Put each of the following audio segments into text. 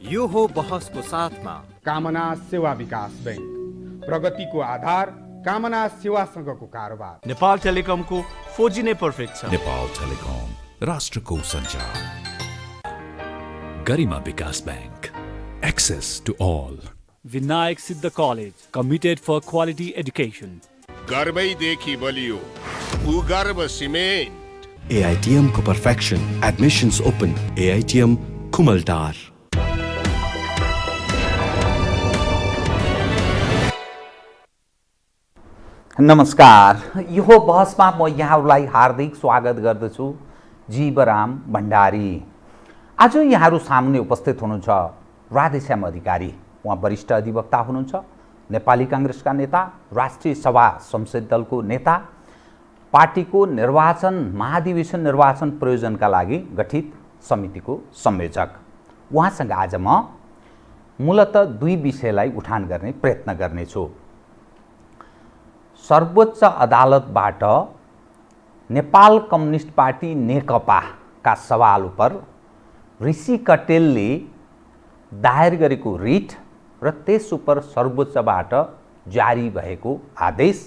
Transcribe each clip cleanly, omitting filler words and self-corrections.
यो हो बहसको साथमा कामना सेवा विकास बैंक, प्रगतिको आधार कामना सेवासँगको कारोबार। नेपाल टेलिकमको 4G नै पर्फेक्ट छ। नेपाल टेलिकम, राष्ट्रको सञ्चार। Garima Bikas Bank, access to all. Vinayak Siddha College, committed for quality education. गर्वैदेखि बलियो उगर्व सिमेन्ट। AITM को perfection, admissions open, AITM Khumaltar. नमस्कार, यो बहसमा म यहाँहरूलाई हार्दिक स्वागत गर्दछु। जीवराम भण्डारी। आज यहाँहरू सामुन्ने उपस्थित हुनुहुन्छ राधेश्याम अधिकारी। उहाँ वरिष्ठ अधिवक्ता हुनुहुन्छ, नेपाली काङ्ग्रेसका नेता, राष्ट्रिय सभा संसदीय दलको नेता, पार्टीको निर्वाचन महाधिवेशन निर्वाचन प्रयोजनका लागि गठित समितिको संयोजक। उहाँसँग आज म मूलतः दुई विषयलाई उठान गर्ने प्रयत्न गर्नेछु। सर्वोच्च अदालतबाट नेपाल कम्युनिस्ट पार्टी नेकपाका सवाल उपर ऋषि कटेलले दायर गरेको रिट र त्यस उपर सर्वोच्चबाट जारी भएको आदेश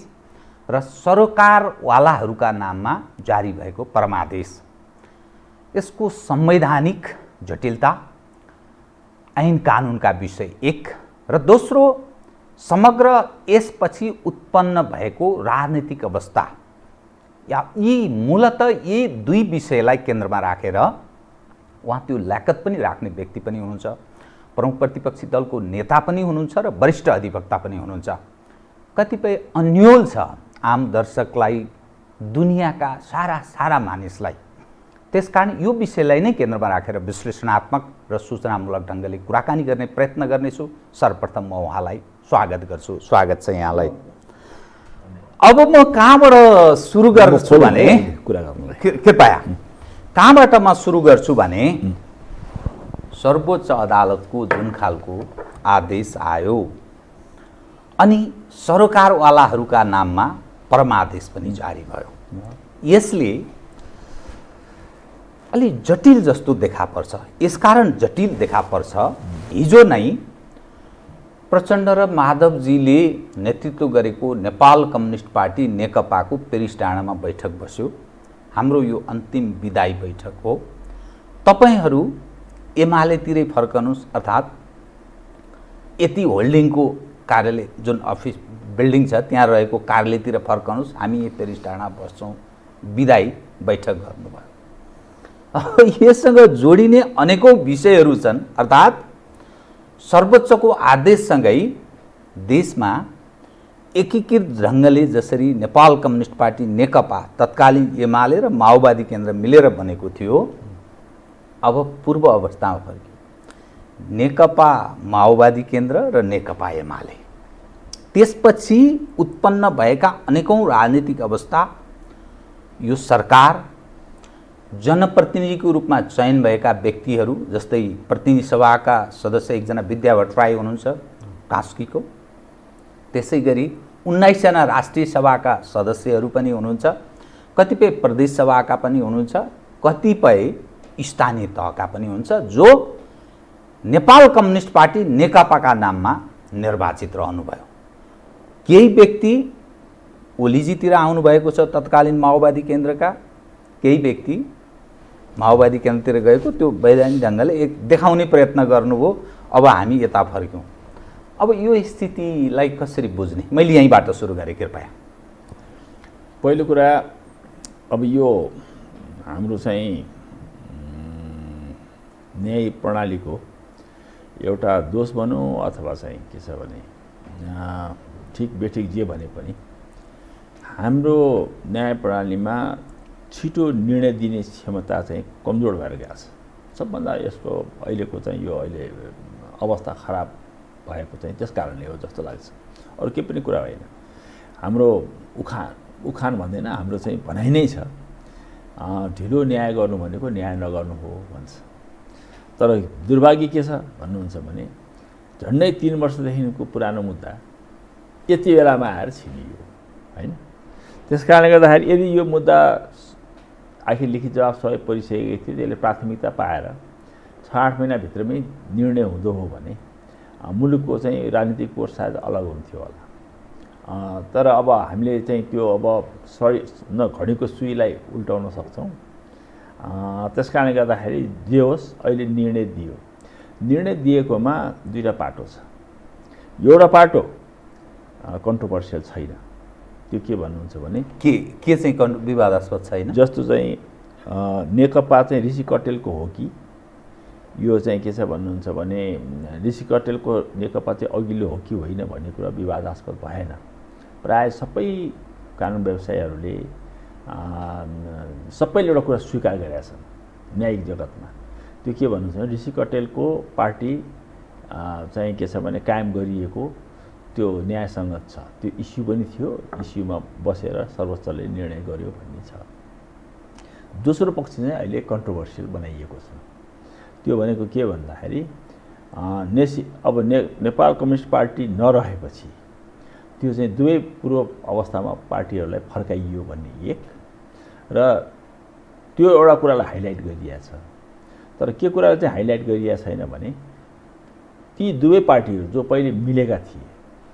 र सरकारवालाहरूका नाममा जारी भएको परमादेश, यसको संवैधानिक जटिलता, ऐन कानुनका विषय एक र दोस्रो समग्र यसपछि उत्पन्न भएको राजनीतिक अवस्था, या यी मूलतः यी दुई विषयलाई केन्द्रमा राखेर उहाँ त्यो ल्याकत पनि राख्ने व्यक्ति पनि हुनुहुन्छ, प्रमुख प्रतिपक्षी दलको नेता पनि हुनुहुन्छ र वरिष्ठ अधिवक्ता पनि हुनुहुन्छ। कतिपय अन्यल छ आम दर्शकलाई, दुनियाँका सारा मानिसलाई। त्यसकारण यो विषयलाई नै केन्द्रमा राखेर विश्लेषणात्मक र सूचनामूलक ढङ्गले कुराकानी गर्ने प्रयत्न गर्नेछु। सर्वप्रथम म उहाँलाई स्वागत गर्छु। स्वागत छ यहाँलाई। अब म कहाँबाट सुरु गर्छु भने कृपया कहाँबाट म सुरु गर्छु भने सर्वोच्च अदालतको जुन खालको आदेश आयो अनि सरकारवालाहरूका नाममा परमादेश पनि जारी भयो, यसले अलि जटिल जस्तो देखा पर्छ। यसकारण जटिल देखा पर्छ, हिजो नै प्रचण्ड र माधवजीले नेतृत्व गरेको नेपाल कम्युनिस्ट पार्टी नेकपाको पेरिस डाँडामा बैठक बस्यो। हाम्रो यो अन्तिम विदाई बैठक हो। तपाईहरू एमालेतिरै फर्कनुहोस्, अर्थात् यति होल्डिङको कार्यालय जुन अफिस बिल्डिङ छ त्यहाँ रहेको कार्यालयतिर फर्कनुहोस्, हामी यो पेरिस डाँडा बस्छौँ, विदाई बैठक गर्नुभयो। यससँग जोडिने अनेकौँ विषयहरू छन्। अर्थात् सर्वोच्चको आदेशसँगै देशमा एकीकृत ढङ्गले जसरी नेपाल कम्युनिस्ट पार्टी नेकपा तत्कालीन एमाले र माओवादी केन्द्र मिलेर बनेको थियो, अब पूर्व अवस्थामा फर्क्यो। नेकपा माओवादी केन्द्र र नेकपा एमाले, त्यसपछि उत्पन्न भएका अनेकौँ राजनीतिक अवस्था, यो सरकार, जनप्रतिनिधिको रूपमा चयन भएका व्यक्तिहरू, जस्तै प्रतिनिधि सभाका सदस्य एकजना विद्या भट्टराई हुनुहुन्छ कास्कीको, त्यसै गरी 19 जना राष्ट्रिय सभाका सदस्यहरू पनि हुनुहुन्छ, कतिपय प्रदेश सभाका पनि हुनुहुन्छ, कतिपय स्थानीय तहका पनि हुन्छ, जो नेपाल कम्युनिस्ट पार्टी नेकपाका नाममा निर्वाचित रहनुभयो। केही व्यक्ति ओलीजीतिर आउनुभएको छ तत्कालीन माओवादी केन्द्रका, केही व्यक्ति माओवादी केन्द्रतिर गएको, त्यो वैधानिक ढङ्गले एक देखाउने प्रयत्न गर्नुभयो। अब हामी यता फर्क्यौँ। अब यो स्थितिलाई कसरी बुझ्ने, मैले यहीँबाट सुरु गरेँ कृपया। पहिलो कुरा, अब यो हाम्रो चाहिँ न्याय प्रणालीको एउटा दोष भनौँ अथवा चाहिँ के छ भने ठिक बेठिक जे भने पनि हाम्रो न्याय प्रणालीमा छिटो निर्णय दिने क्षमता चाहिँ कमजोर भएर गएको छ। सबभन्दा यसको अहिलेको चाहिँ यो अहिले अवस्था खराब भएको चाहिँ त्यस कारणले हो जस्तो लाग्छ, अरू केही पनि कुरा होइन। हाम्रो उखान भन्दैन, हाम्रो चाहिँ भनाइ नै छ, ढिलो न्याय गर्नु भनेको न्याय नगर्नु हो भन्छ। तर दुर्भाग्य के छ भन्नुहुन्छ भने झन्डै 3 वर्षदेखिको पुरानो मुद्दा यति बेलामा आएर छिनियो होइन। त्यस कारणले गर्दाखेरि यदि यो मुद्दा आखिर लिखित जवाब सबै परिसकेको थियो, त्यसले प्राथमिकता पाएर 6-8 महिनाभित्रमै निर्णय हुँदो हो भने मुलुकको चाहिँ राजनीतिक कोर्स सायद अलग हुन्थ्यो होला। तर अब हामीले चाहिँ त्यो अब घडीको सुईलाई उल्टाउन सक्छौँ। त्यस कारणले गर्दाखेरि जे होस् अहिले निर्णय दियो। निर्णय दिएकोमा दुईवटा पाटो छ। एउटा पाटो कन्ट्रोभर्सियल छैन। त्यो के भन्नुहुन्छ भने के चाहिँ विवादास्पद छैन? जस्तो चाहिँ नेकपा चाहिँ ऋषि कटेलको हो कि यो चाहिँ के छ भन्नुहुन्छ भने ऋषि कटेलको नेकपा चाहिँ अघिल्लो हो कि होइन भन्ने कुरा विवादास्पद भएन। प्राय सबै कानुन व्यवसायीहरूले सबैले एउटा कुरा स्वीकार गरेका छन् न्यायिक जगतमा। त्यो के भन्नुहुन्छ भने ऋषि कटेलको पार्टी चाहिँ के छ भने कायम गरिएको त्यो न्यायसङ्गत छ। त्यो इस्यु पनि थियो, इस्युमा बसेर सर्वोच्चले निर्णय गर्यो भन्ने छ। दोस्रो पक्ष चाहिँ अहिले कन्ट्रोभर्सियल बनाइएको छ। त्यो भनेको के भन्दाखेरि नेपाल कम्युनिस्ट पार्टी नरहेपछि त्यो चाहिँ दुवै पूर्व अवस्थामा पार्टीहरूलाई फर्काइयो भन्ने एक, र त्यो एउटा कुरालाई हाइलाइट गरिएको छ। तर के कुरा चाहिँ हाइलाइट गरिएको छैन भने ती दुवै पार्टीहरू जो पहिले मिलेका थिए,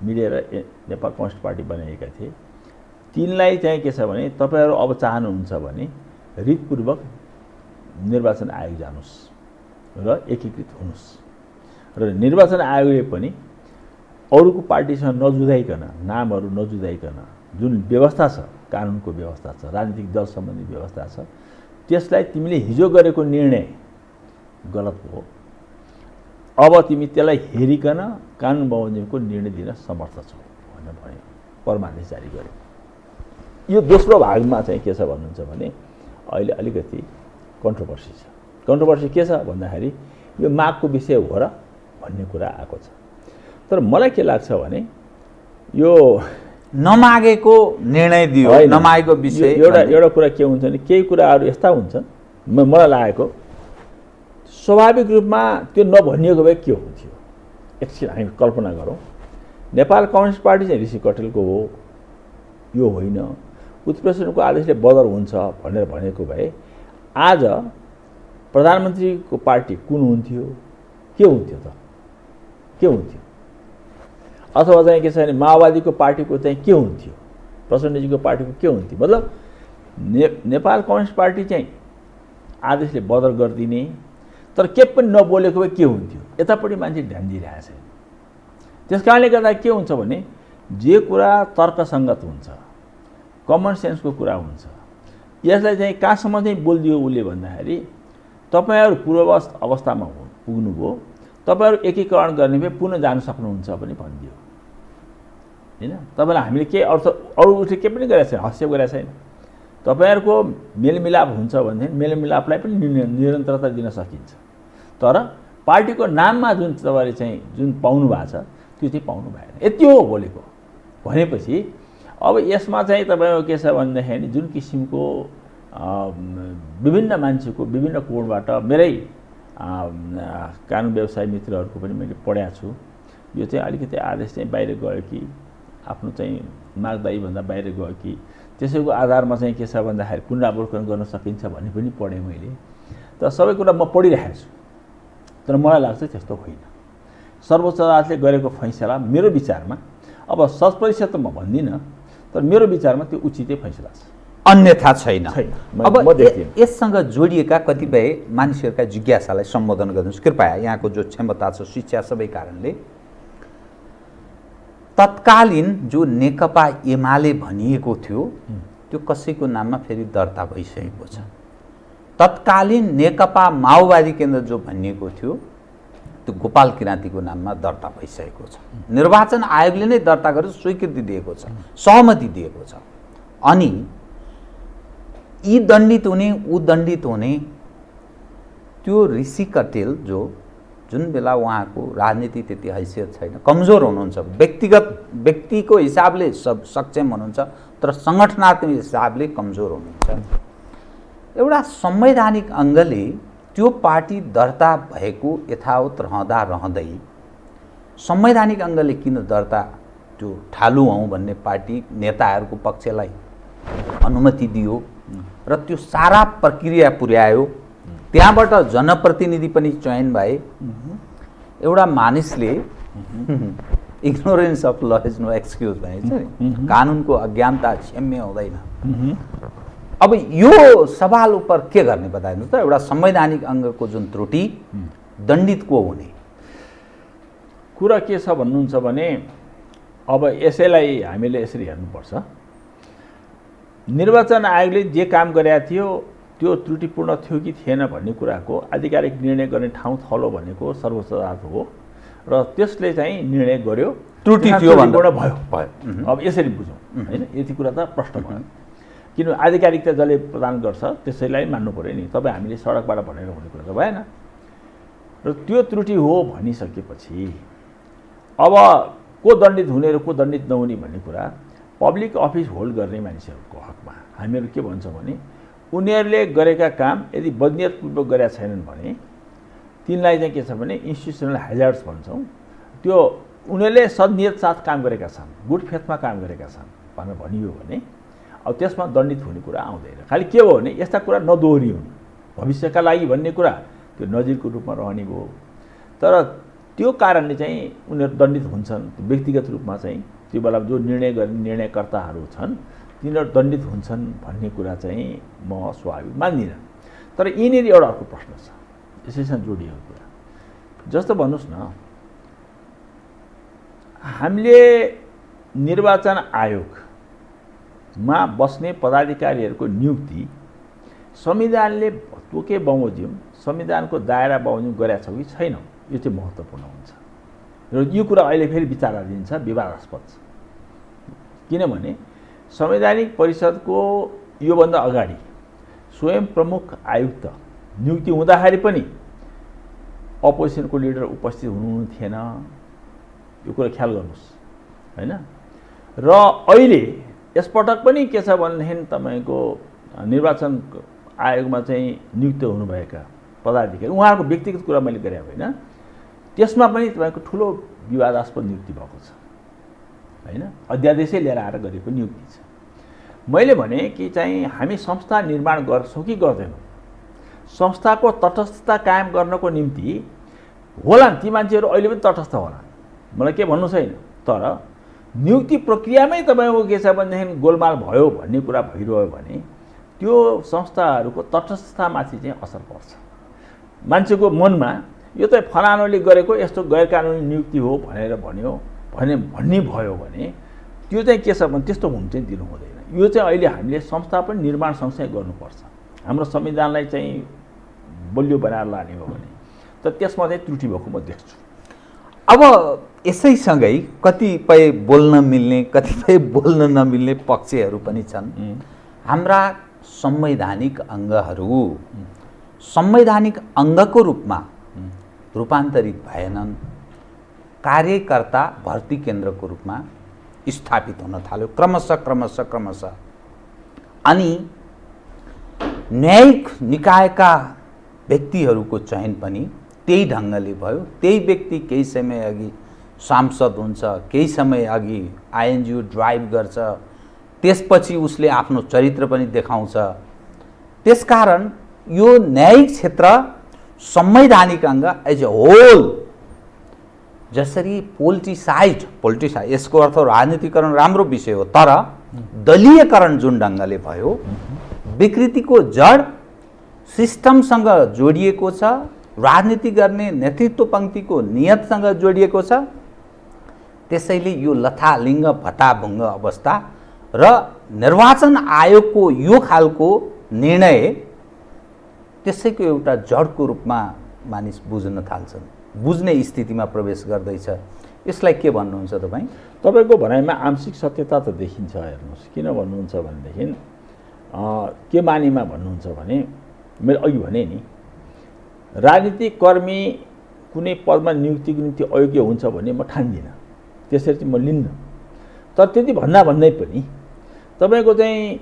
मिलेर नेपाल कम्युनिस्ट पार्टी बनाएका थिए, तिनलाई चाहिँ के छ भने तपाईँहरू अब चाहनुहुन्छ भने रितपूर्वक निर्वाचन आयोग जानुहोस् र एकीकृत हुनुहोस्, र निर्वाचन आयोगले पनि अरूको पार्टीसँग नजुदाइकन, नामहरू नजुदाइकन जुन व्यवस्था छ, कानुनको व्यवस्था छ, राजनीतिक दल सम्बन्धी व्यवस्था छ, त्यसलाई तिमीले हिजो गरेको निर्णय गलत हो, अब तिमी त्यसलाई हेरिकन कानुन बमोजिमको निर्णय दिन समर्थ छौ भनेर भन्यो, परमादेश जारी गर्यो। यो दोस्रो भागमा चाहिँ के छ भन्नुहुन्छ भने अहिले अलिकति कन्ट्रोभर्सी छ। कन्ट्रोभर्सी के छ भन्दाखेरि यो मागको विषय हो र भन्ने कुरा आएको छ। तर मलाई के लाग्छ भने यो नमागेको निर्णय दियो, नमागेको विषय एउटा कुरा के हुन्छ भने केही कुराहरू यस्ता हुन्छन्, मलाई लागेको स्वाभाविक रूपमा त्यो नभनिएको भए के हुन्थ्यो। एकछिन हामी कल्पना गरौँ, नेपाल कम्युनिस्ट पार्टी चाहिँ ऋषि कटेलको हो, यो होइन, उत्प्रेषणको आदेशले बदर हुन्छ भनेर भनेको भए आज प्रधानमन्त्रीको पार्टी कुन हुन्थ्यो, के हुन्थ्यो त, के हुन्थ्यो? अथवा चाहिँ के छ भने माओवादीको पार्टीको चाहिँ के हुन्थ्यो, प्रचण्डजीको पार्टीको के हुन्थ्यो? मतलब नेपाल कम्युनिस्ट पार्टी चाहिँ आदेशले बदर गरिदिने, तर के पनि नबोलेको भए के हुन्थ्यो? यतापट्टि मान्छे ध्यान दिइरहेको छैन। त्यस कारणले गर्दा के हुन्छ भने जे कुरा तर्कसङ्गत हुन्छ, कमन सेन्सको कुरा हुन्छ, यसलाई चाहिँ कहाँसम्म चाहिँ बोलिदियो उसले भन्दाखेरि तपाईँहरू पूर्व अवस्थामा पुग्नुभयो, तपाईँहरू एकीकरण गर्ने भए पुनः जान सक्नुहुन्छ पनि भनिदियो होइन। तपाईँलाई हामीले केही अरू उसले केही पनि गरेको छैन, हस्तक्षेप गरेको छैन। तपाईँहरूको मेलमिलाप हुन्छ भनेदेखि मेलमिलापलाई पनि निरन्तरता दिन सकिन्छ, तर पार्टीको नाममा जुन तपाईँले चाहिँ जुन पाउनु भएको छ त्यो चाहिँ पाउनु भएन। यति हो बोलेको। भनेपछि अब यसमा चाहिँ तपाईँको के छ भन्दाखेरि जुन किसिमको विभिन्न मान्छेको विभिन्न कोणबाट मेरै कानुन व्यवसाय मित्रहरूको पनि मैले पढाएको छु, यो चाहिँ अलिकति आदेश चाहिँ बाहिर गयो कि आफ्नो चाहिँ मागदायीभन्दा बाहिर गयो कि त्यसैको आधारमा चाहिँ के छ भन्दाखेरि पुनरावलोकन गर्न सकिन्छ भन्ने पनि पढेँ मैले। तर सबै कुरा म पढिरहेको छु, तर मलाई लाग्छ त्यस्तो होइन। सर्वोच्च अदालतले गरेको फैसला मेरो विचारमा, अब 100% त म भन्दिनँ, तर मेरो विचारमा त्यो उचितै फैसला छ, अन्यथा छैन। अब देख्दिनँ। यससँग जोडिएका कतिपय मानिसहरूका जिज्ञासालाई सम्बोधन गर्नुहोस् कृपया। यहाँको जो क्षमता छ, शिक्षा, सबै कारणले तत्कालीन जो नेकपा एमाले भनिएको थियो त्यो कसैको नाममा फेरि दर्ता भइसकेको छ। तत्कालीन नेकपा माओवादी केन्द्र जो भनिएको थियो त्यो गोपाल किराँतीको नाममा दर्ता भइसकेको छ। निर्वाचन आयोगले नै दर्ता गरेर स्वीकृति दिएको छ, सहमति दिएको छ। अनि यी दण्डित हुने, ऊ दण्डित हुने, त्यो ऋषि कटेल जो जुन बेला उहाँको राजनीति त्यति हैसियत छैन, कमजोर हुनुहुन्छ, व्यक्तिको हिसाबले सक्षम हुनुहुन्छ, तर सङ्गठनात्मक हिसाबले कमजोर हुनुहुन्छ। एउटा संवैधानिक अङ्गले त्यो पार्टी दर्ता भएको यथावत रहँदै संवैधानिक अङ्गले किन दर्ता त्यो ठालु हौँ भन्ने पार्टी नेताहरूको पक्षलाई अनुमति दियो र त्यो सारा प्रक्रिया पुर्यायो त्यहाँबाट जनप्रतिनिधि पनि चयन भए। एउटा मानिसले इग्नोरेन्स अफ ल इज नो एक्सक्युज भनिन्छ नि, कानुनको अज्ञानता क्षम्य हुँदैन। अब यो सवाल उप के गर्ने बताइदिनुहोस् त, एउटा संवैधानिक अङ्गको जुन त्रुटि दण्डित को हुने? कुरा के छ भन्नुहुन्छ भने अब यसैलाई हामीले यसरी हेर्नुपर्छ। निर्वाचन आयोगले जे काम गरेका थियो त्यो त्रुटिपूर्ण थियो कि थिएन भन्ने कुराको आधिकारिक निर्णय गर्ने ठाउँ थलो भनेको सर्वोच्च अदालत हो र त्यसले चाहिँ निर्णय गर्यो त्रुटि थियो भन्ने भयो। अब यसरी बुझौँ हैन, यति कुरा त प्रश्न भयो। किन आधिकारिकता जसले प्रदान गर्छ त्यसैलाई मान्नु पर्यो नि। तपाईँ हामीले सडकबाट भनेर हुने कुरा त भएन। र त्यो त्रुटि हो भनिसकेपछि अब को दण्डित हुने र को दण्डित नहुने भन्ने कुरा पब्लिक अफिस होल्ड गर्ने मानिसहरूको हकमा हामीहरू के भन्छौँ भने उनीहरूले गरेका काम यदि बदनियतपूर्वक गरेका छैनन् भने तिनलाई चाहिँ के छ भने इन्स्टिट्युसनल हेजार्ड्स भन्छौँ। त्यो उनीहरूले सद्नियत साथ काम गरेका छन्, गुड फेथमा काम गरेका छन् भनेर भनियो भने अब त्यसमा दण्डित हुने कुरा आउँदैन। खालि के भयो भने यस्ता कुरा नदोहोरिउन् भविष्यका लागि भन्ने कुरा त्यो नजिरको रूपमा रहने भयो। तर त्यो कारणले चाहिँ उनीहरू दण्डित हुन्छन् व्यक्तिगत रूपमा चाहिँ त्यो बेला जो निर्णय गर्ने निर्णयकर्ताहरू छन् तिनीहरू दण्डित हुन्छन् भन्ने कुरा चाहिँ म स्वाभाविक मान्दिनँ। तर यिनीहरू एउटा अर्को प्रश्न छ यसैसँग जोडिएको कुरा। जस्तो भन्नुहोस् न, हामीले निर्वाचन आयोगमा बस्ने पदाधिकारीहरूको नियुक्ति संविधानले तोके बमोजिम संविधानको दायरा बमोजिम गरेका छौँ कि छैनौँ, यो चाहिँ महत्त्वपूर्ण हुन्छ। र यो कुरा अहिले फेरि विचाराधीन छ, विवादास्पद छ। किनभने संवैधानिक परिषदको योभन्दा अगाडि स्वयं प्रमुख आयुक्त नियुक्ति हुँदाखेरि पनि अपोजिसनको लिडर उपस्थित हुनु थिएन। यो कुरा ख्याल गर्नुहोस् हैन। र अहिले यसपटक पनि के छ भनेदेखि तपाईँको निर्वाचन आयोगमा चाहिँ नियुक्त हुनुभएका पदाधिकारी उहाँहरूको व्यक्तिगत कुरा मैले गरे होइन, त्यसमा पनि तपाईँको ठुलो विवादास्पद नियुक्ति भएको छ हैन। अध्यादेशै लिएर आएर गरेको नियुक्ति छ। मैले भने कि चाहिँ हामी संस्था निर्माण गर्छौँ कि गर्दैनौँ, संस्थाको तटस्थता कायम गर्नको निम्ति होला ती मान्छेहरू अहिले पनि तटस्थ होला, मलाई के भन्नु छैन। तर नियुक्ति प्रक्रियामै तपाईँको के छ भनेदेखि गोलमाल भयो भन्ने कुरा भइरह्यो भने त्यो संस्थाहरूको तटस्थतामाथि चाहिँ असर पर्छ। मान्छेको मनमा यो त फलानुले गरेको यस्तो गैर कानुनी नियुक्ति हो भनेर भन्ने भयो भने त्यो चाहिँ के छ भने त्यस्तो हुन चाहिँ दिनु हुँदैन। यो चाहिँ अहिले हामीले संस्था पनि निर्माण सँगसँगै गर्नुपर्छ। हाम्रो संविधानलाई चाहिँ बलियो बनाएर लाने हो भने त त्यसमा चाहिँ त्रुटि भएको म देख्छु। अब यसैसँगै कतिपय बोल्न मिल्ने कतिपय बोल्न नमिल्ने पक्षहरू पनि छन्। हाम्रा संवैधानिक अङ्गहरू संवैधानिक अङ्गको रूपमा रूपान्तरित भएनन्, कार्यकर्ता भर्ती केन्द्रको रूपमा स्थापित हुन थाल्यो क्रमशः। अनि न्यायिक निकायका व्यक्तिहरूको चयन पनि त्यही ढङ्गले भयो। त्यही व्यक्ति केही समय अघि सांसद हुन्छ, केही समय अघि आइएनजिओ ड्राइभ गर्छ, त्यसपछि उसले आफ्नो चरित्र पनि देखाउँछ। त्यसकारण यो न्यायिक क्षेत्र संवैधानिक अङ्ग एज ए होल जसरी पोलिटिसाइज यसको अर्थ राजनीतिकरण राम्रो विषय हो, तर दलीयकरण जुन ढङ्गले भयो विकृतिको जड सिस्टमसँग जोडिएको छ, राजनीति गर्ने नेतृत्व पङ्क्तिको नियतसँग जोडिएको छ। त्यसैले यो लथालिङ्ग भताभुङ्ग अवस्था र निर्वाचन आयोगको यो खालको निर्णय त्यसैको एउटा जडको रूपमा मानिस बुझ्न थाल्छन्, बुझ्ने स्थितिमा प्रवेश गर्दैछ। यसलाई के भन्नुहुन्छ तपाईँ? तपाईँको भनाइमा आंशिक सत्यता त देखिन्छ। हेर्नुहोस् किन भन्नुहुन्छ भनेदेखि के मानेमा भन्नुहुन्छ भने मैले अघि भने नि राजनीतिक कर्मी कुनै पदमा नियुक्तिको निम्ति अयोग्य हुन्छ भन्ने म ठान्दिनँ, त्यसरी चाहिँ म लिन्न। तर त्यति भन्दै पनि तपाईँको चाहिँ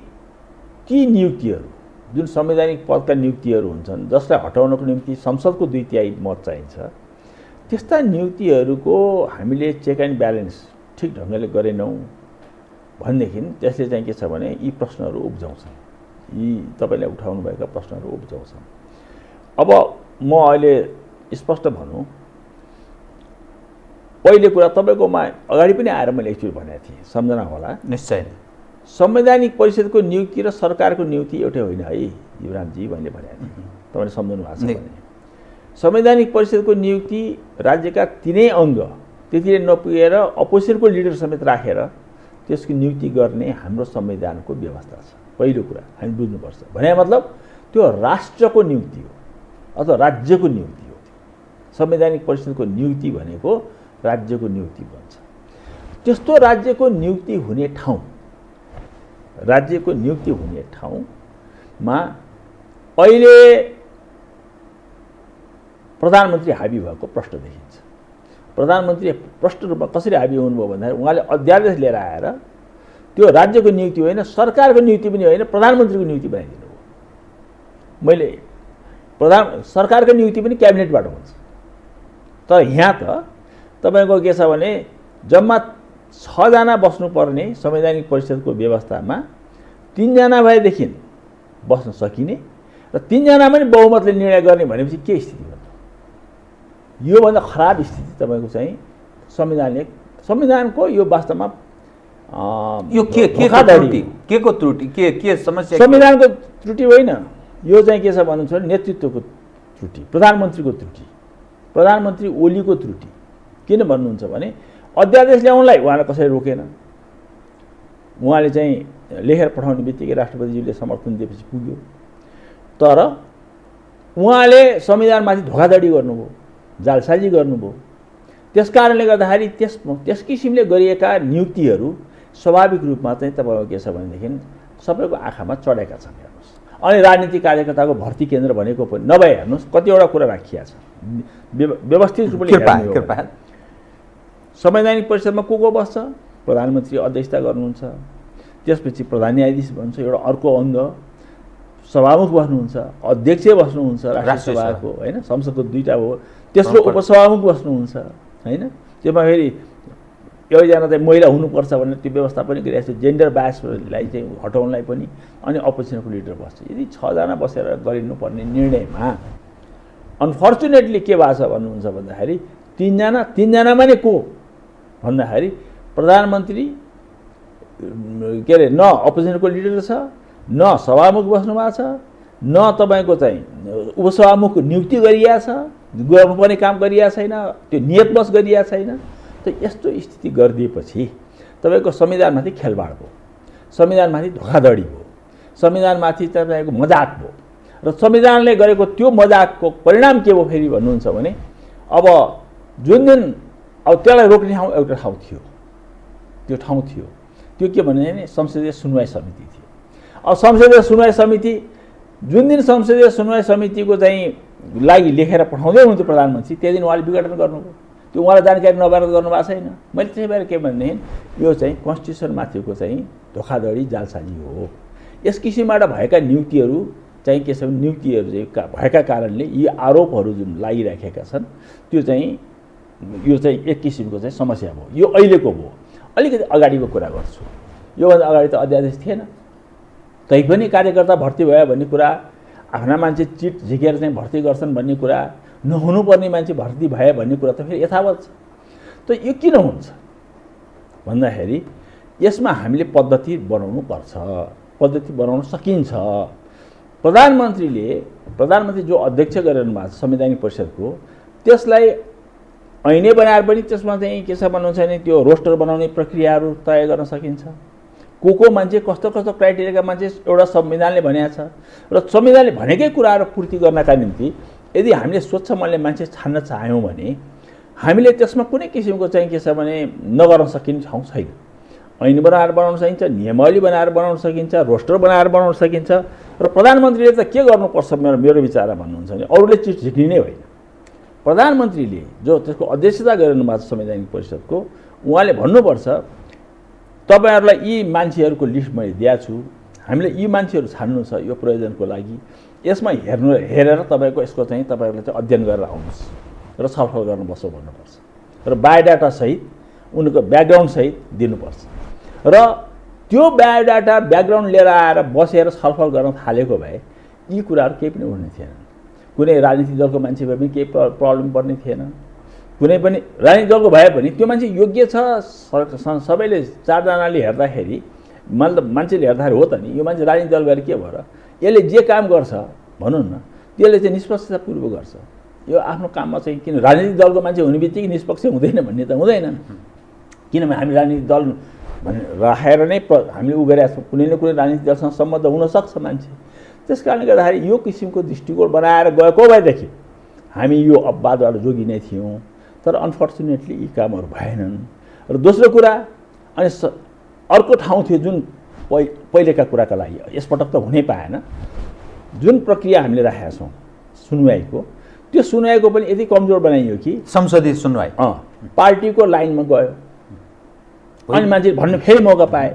ती नियुक्तिहरू जुन संवैधानिक पदका नियुक्तिहरू हुन्छन् जसलाई हटाउनको निम्ति संसदको 2/3 मत चाहिन्छ, त्यस्ता नियुक्तिहरूको हामीले चेक एन्ड ब्यालेन्स ठिक ढङ्गले गरेनौँ भनेदेखि त्यसले चाहिँ के छ भने यी प्रश्नहरू उब्जाउँछन्, यी तपाईँले उठाउनुभएका प्रश्नहरू उब्जाउँछन्। अब म अहिले स्पष्ट भनौँ, पहिले कुरा तपाईँकोमा अगाडि पनि आएर मैले एकचोटि भनेको थिएँ, सम्झना होला। निश्चय नै संवैधानिक परिषदको नियुक्ति र सरकारको नियुक्ति एउटै होइन है युवराजजी, मैले भनेको थिएँ, तपाईँले सम्झनु भएको छ भने। संवैधानिक परिषदको नियुक्ति राज्यका तिनै अङ्ग त्यतिले नपुगेर अपोजिसनको लिडर समेत राखेर त्यसको नियुक्ति गर्ने हाम्रो संविधानको व्यवस्था छ। पहिलो कुरा हामी बुझ्नुपर्छ। भने मतलब त्यो राष्ट्रको नियुक्ति हो अथवा राज्यको नियुक्ति हो। संवैधानिक परिषदको नियुक्ति भनेको राज्यको नियुक्ति भन्छ। त्यस्तो राज्यको नियुक्ति हुने ठाउँमा अहिले प्रधानमन्त्री हाबी भएको प्रश्न देखिन्छ। प्रधानमन्त्री प्रष्ट रूपमा कसरी हाबी हुनुभयो भन्दाखेरि उहाँले अध्यादेश लिएर आएर त्यो राज्यको नियुक्ति होइन, सरकारको नियुक्ति पनि होइन, प्रधानमन्त्रीको नियुक्ति बनाइदिनु हो। मैले सरकारको नियुक्ति पनि क्याबिनेटबाट हुन्छ। तर यहाँ त तपाईँको के छ भने जम्मा 6 जना बस्नुपर्ने संवैधानिक परिषदको व्यवस्थामा 3 जना भएदेखि बस्न सकिने र 3 जना पनि बहुमतले निर्णय गर्ने भनेपछि के स्थिति हुन्छ? योभन्दा खराब स्थिति तपाईँको चाहिँ संविधानको यो वास्तवमा यो के को त्रुटि के समस्या? संविधानको त्रुटि होइन, यो चाहिँ के छ भन्नुहुन्छ भने नेतृत्वको त्रुटि, प्रधानमन्त्रीको त्रुटि, प्रधानमन्त्री ओलीको त्रुटि। किन भन्नुहुन्छ भने अध्यादेश ल्याउनलाई उहाँलाई कसैले रोकेन। उहाँले चाहिँ लेखेर पठाउने बित्तिकै राष्ट्रपतिज्यूले समर्थन दिएपछि पुग्यो। तर उहाँले संविधानमाथि धोखाधडी गर्नुभयो, जालसाजी गर्नुभयो। त्यस कारणले गर्दाखेरि त्यस किसिमले गरिएका नियुक्तिहरू स्वाभाविक रूपमा चाहिँ तपाईँको के छ भनेदेखि सबैको आँखामा चढेका छन्। हेर्नुहोस्, अनि राजनीतिक कार्यकर्ताको भर्ती केन्द्र भनेको पनि नभए हेर्नुहोस् कतिवटा कुरा राखिया छ व्यवस्थित रूपले। संवैधानिक परिषदमा को बस्छ? प्रधानमन्त्री अध्यक्षता गर्नुहुन्छ, त्यसपछि प्रधान न्यायाधीश भन्छ एउटा अर्को अङ्ग, सभामुख बस्नुहुन्छ, अध्यक्ष बस्नुहुन्छ राष्ट्रिय सभाको होइन, संसदको 2टा हो, तेस्रो उपसभामुख बस्नुहुन्छ होइन। त्यसमा फेरि एउटैजना चाहिँ महिला हुनुपर्छ भनेर त्यो व्यवस्था पनि गरिरहेको छ, जेन्डर बायसलाई चाहिँ हटाउनलाई पनि। अनि अपोजिसनको लिडर बस्छ। यदि 6 जना बसेर गरिनुपर्ने निर्णयमा अनफर्चुनेटली के भएको छ भन्नुहुन्छ भन्दाखेरि 3 जनामा नै को भन्दाखेरि प्रधानमन्त्री के अरे न अपोजिसनको लिडर छ, न सभामुख बस्नु भएको छ, न तपाईँको चाहिँ उपसभामुखको नियुक्ति गरिएको छ, गर्नुपर्ने काम गरिएको छैन, त्यो नियत बस गरिएको छैन। त यस्तो स्थिति गरिदिएपछि तपाईँको संविधानमाथि खेलबाड भयो, संविधानमाथि धोखाधडी भयो, संविधानमाथि तपाईँको मजाक भयो। र संविधानले गरेको त्यो मजाकको परिणाम के भयो फेरि भन्नुहुन्छ भने अब जुन दिन अब त्यसलाई रोक्ने ठाउँ एउटा ठाउँ थियो, त्यो के भने संसदीय सुनवाई समिति थियो। अब संसदीय सुनवाई समिति जुन दिन संसदीय सुनवाई समितिको चाहिँ लागि लेखेर पठाउँदै हुनुहुन्थ्यो प्रधानमन्त्री, त्यही दिन उहाँले विघटन गर्नुभयो। त्यो उहाँलाई जानकारी नभएर गर्नुभएको छैन। मैले त्यही भएर के भनेदेखि यो चाहिँ कन्स्टिट्युसनमाथिको चाहिँ धोखाधडी जालसाजी हो। यस किसिमबाट भएका नियुक्तिहरू चाहिँ के छ भने नियुक्तिहरू चाहिँ भएका कारणले यी आरोपहरू जुन लागिराखेका छन् त्यो चाहिँ यो चाहिँ एक किसिमको चाहिँ समस्या भयो। यो अहिलेको भयो। अलिकति अगाडिको कुरा गर्छु। योभन्दा अगाडि त अध्यादेश थिएन, तैपनि कार्यकर्ता भर्ती भयो भन्ने कुरा, आफ्ना मान्छे चिट झिकेर चाहिँ भर्ती गर्छन् भन्ने कुरा, नहुनुपर्ने मान्छे भर्ती भए भन्ने कुरा त फेरि यथावत छ। त यो किन हुन्छ भन्दाखेरि यसमा हामीले पद्धति बनाउनु पर्छ, पद्धति बनाउन सकिन्छ। प्रधानमन्त्री जो अध्यक्ष गरिरहनु भएको छ संवैधानिक परिषदको, त्यसलाई ऐनै बनाएर पनि त्यसमा चाहिँ के छ भन्नुहुन्छ भने त्यो रोस्टर बनाउने प्रक्रियाहरू तय गर्न सकिन्छ। को मान्छे कस्तो कस्तो क्राइटेरियाका मान्छे एउटा संविधानले भनेको छ र संविधानले भनेकै कुराहरू पूर्ति गर्नका निम्ति यदि हामीले स्वच्छ मनले मान्छे छान्न चाह्यौँ भने हामीले त्यसमा कुनै किसिमको चाहिँ के छ भने नगर्न सकिने ठाउँ छैन। ऐन बनाएर बनाउन सकिन्छ, नियमावली बनाएर बनाउन सकिन्छ, रोस्टर बनाएर बनाउन सकिन्छ। र प्रधानमन्त्रीले त के गर्नुपर्छ मेरो विचारमा भन्नुहुन्छ भने अरूले चिट झिक्ने नै होइन। प्रधानमन्त्रीले जो त्यसको अध्यक्षता गरिरहनु भएको छ संवैधानिक परिषदको, उहाँले भन्नुपर्छ तपाईहरुलाई यी मान्छेहरूको लिस्ट मैले दिएको छु, हामीले यी मान्छेहरू छान्नु छ यो प्रयोजनको लागि, यसमा हेरेर तपाईको यसको चाहिँ तपाईहरुले चाहिँ अध्ययन गरेर आउनुहोस् र छलफल गर्नुपर्छ भन्नुपर्छ र बायोडाटा सहित उनको ब्याकग्राउन्ड सहित दिनुपर्छ। र त्यो बायोडाटा ब्याकग्राउन्ड लिएर आएर बसेर छलफल गर्न थालेको भए यी कुराहरू केही पनि हुने थिएन। कुनै राजनीतिक दलको मान्छे भए पनि केही प्रब्लम पर्ने थिएन। कुनै पनि राजनीतिक दलको भए पनि त्यो मान्छे योग्य छ, सबैले चारजनाले हेर्दाखेरि मतलब मान्छेले हेर्दाखेरि हो त नि यो मान्छे राजनीतिक दल गएर के भएर यसले जे काम गर्छ भनौँ न त्यसले चाहिँ निष्पक्षतापूर्वक गर्छ। यो आफ्नो काममा चाहिँ किन राजनीतिक दलको मान्छे हुने बित्तिकै निष्पक्ष हुँदैन भन्ने त हुँदैन, किनभने हामी राजनीतिक दल भन्ने राखेर नै हामीले उ गरेका छौँ। कुनै न कुनै राजनीतिक दलसँग सम्बन्ध हुनसक्छ मान्छे। त्यस कारणले गर्दाखेरि यो किसिमको दृष्टिकोण बनाएर गएको भएदेखि हामी यो अपवादबाट जोगिने थियौँ। तर अनफर्चुनेटली यी कामहरू भएनन्। र दोस्रो कुरा अनि अर्को ठाउँ थियो जुन पहिलेका कुराका लागि यसपटक त हुनै पाएन। जुन प्रक्रिया हामीले राखेका छौँ सुनवाईको, त्यो सुनवाईको पनि यति कमजोर बनाइयो कि संसदीय सुनवाई पार्टीको लाइनमा गयो अनि मान्छे भन्ने फेरि मौका पाए।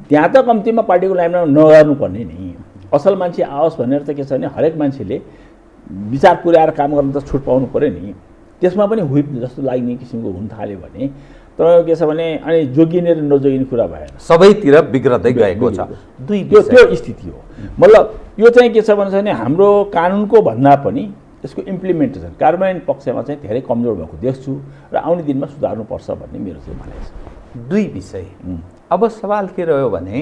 त्यहाँ त कम्तीमा पार्टीको लाइनमा नगर्नुपर्ने नि, असल मान्छे आओस् भनेर त के छ भने हरेक मान्छेले विचार पुर्याएर काम गर्न त छुट पाउनु पऱ्यो नि। त्यसमा पनि हुइप जस्तो लाग्ने किसिमको हुन थाल्यो भने तपाईँको के छ भने अनि जोगिने र नजोगिने कुरा भएन, सबैतिर बिग्रदै गएको छ। त्यो स्थिति हो। मतलब यो चाहिँ के छ भने हाम्रो कानुनको भन्दा पनि यसको इम्प्लिमेन्टेसन कार्यान्वयन पक्षमा चाहिँ धेरै कमजोर भएको देख्छु र आउने दिनमा सुधार्नुपर्छ भन्ने मेरो चाहिँ भनाइ छ। दुई विषय। अब सवाल के रह्यो भने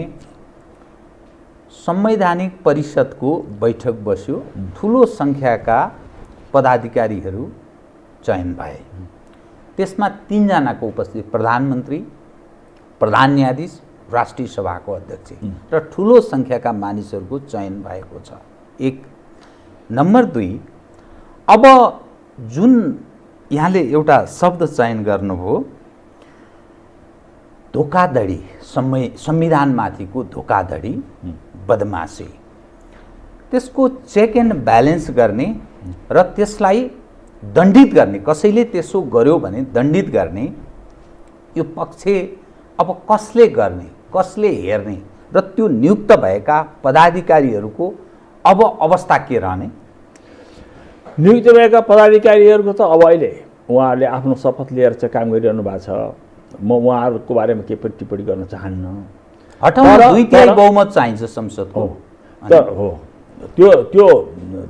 संवैधानिक परिषदको बैठक बस्यो, ठुलो सङ्ख्याका पदाधिकारीहरू चयन भए। त्यसमा 3 जनाको उपस्थिति, प्रधानमन्त्री, प्रधान न्यायाधीश, राष्ट्रिय सभाको अध्यक्ष र ठुलो सङ्ख्याका मानिसहरूको चयन भएको छ। 1 नम्बर 2 अब जुन यहाँले एउटा शब्द चयन गर्नुभयो धोकाधडी, संविधानमाथिको धोकाधडी, बदमासी, त्यसको चेक एन्ड ब्यालेन्स गर्ने र त्यसलाई दण्डित गर्ने, कसैले त्यसो गर्यो भने दण्डित गर्ने यो पक्ष अब कसले गर्ने, कसले हेर्ने र त्यो नियुक्त भएका पदाधिकारीहरूको अब अवस्था के रहने? नियुक्त भएका पदाधिकारीहरूको त अब अहिले उहाँहरूले आफ्नो शपथ लिएर चाहिँ काम गरिरहनु भएको छ। म उहाँहरूको बारेमा केही पनि टिप्पणी गर्न चाहन्न। हटाउन 2/3 बहुमत चाहिन्छ संसदको। हो त्यो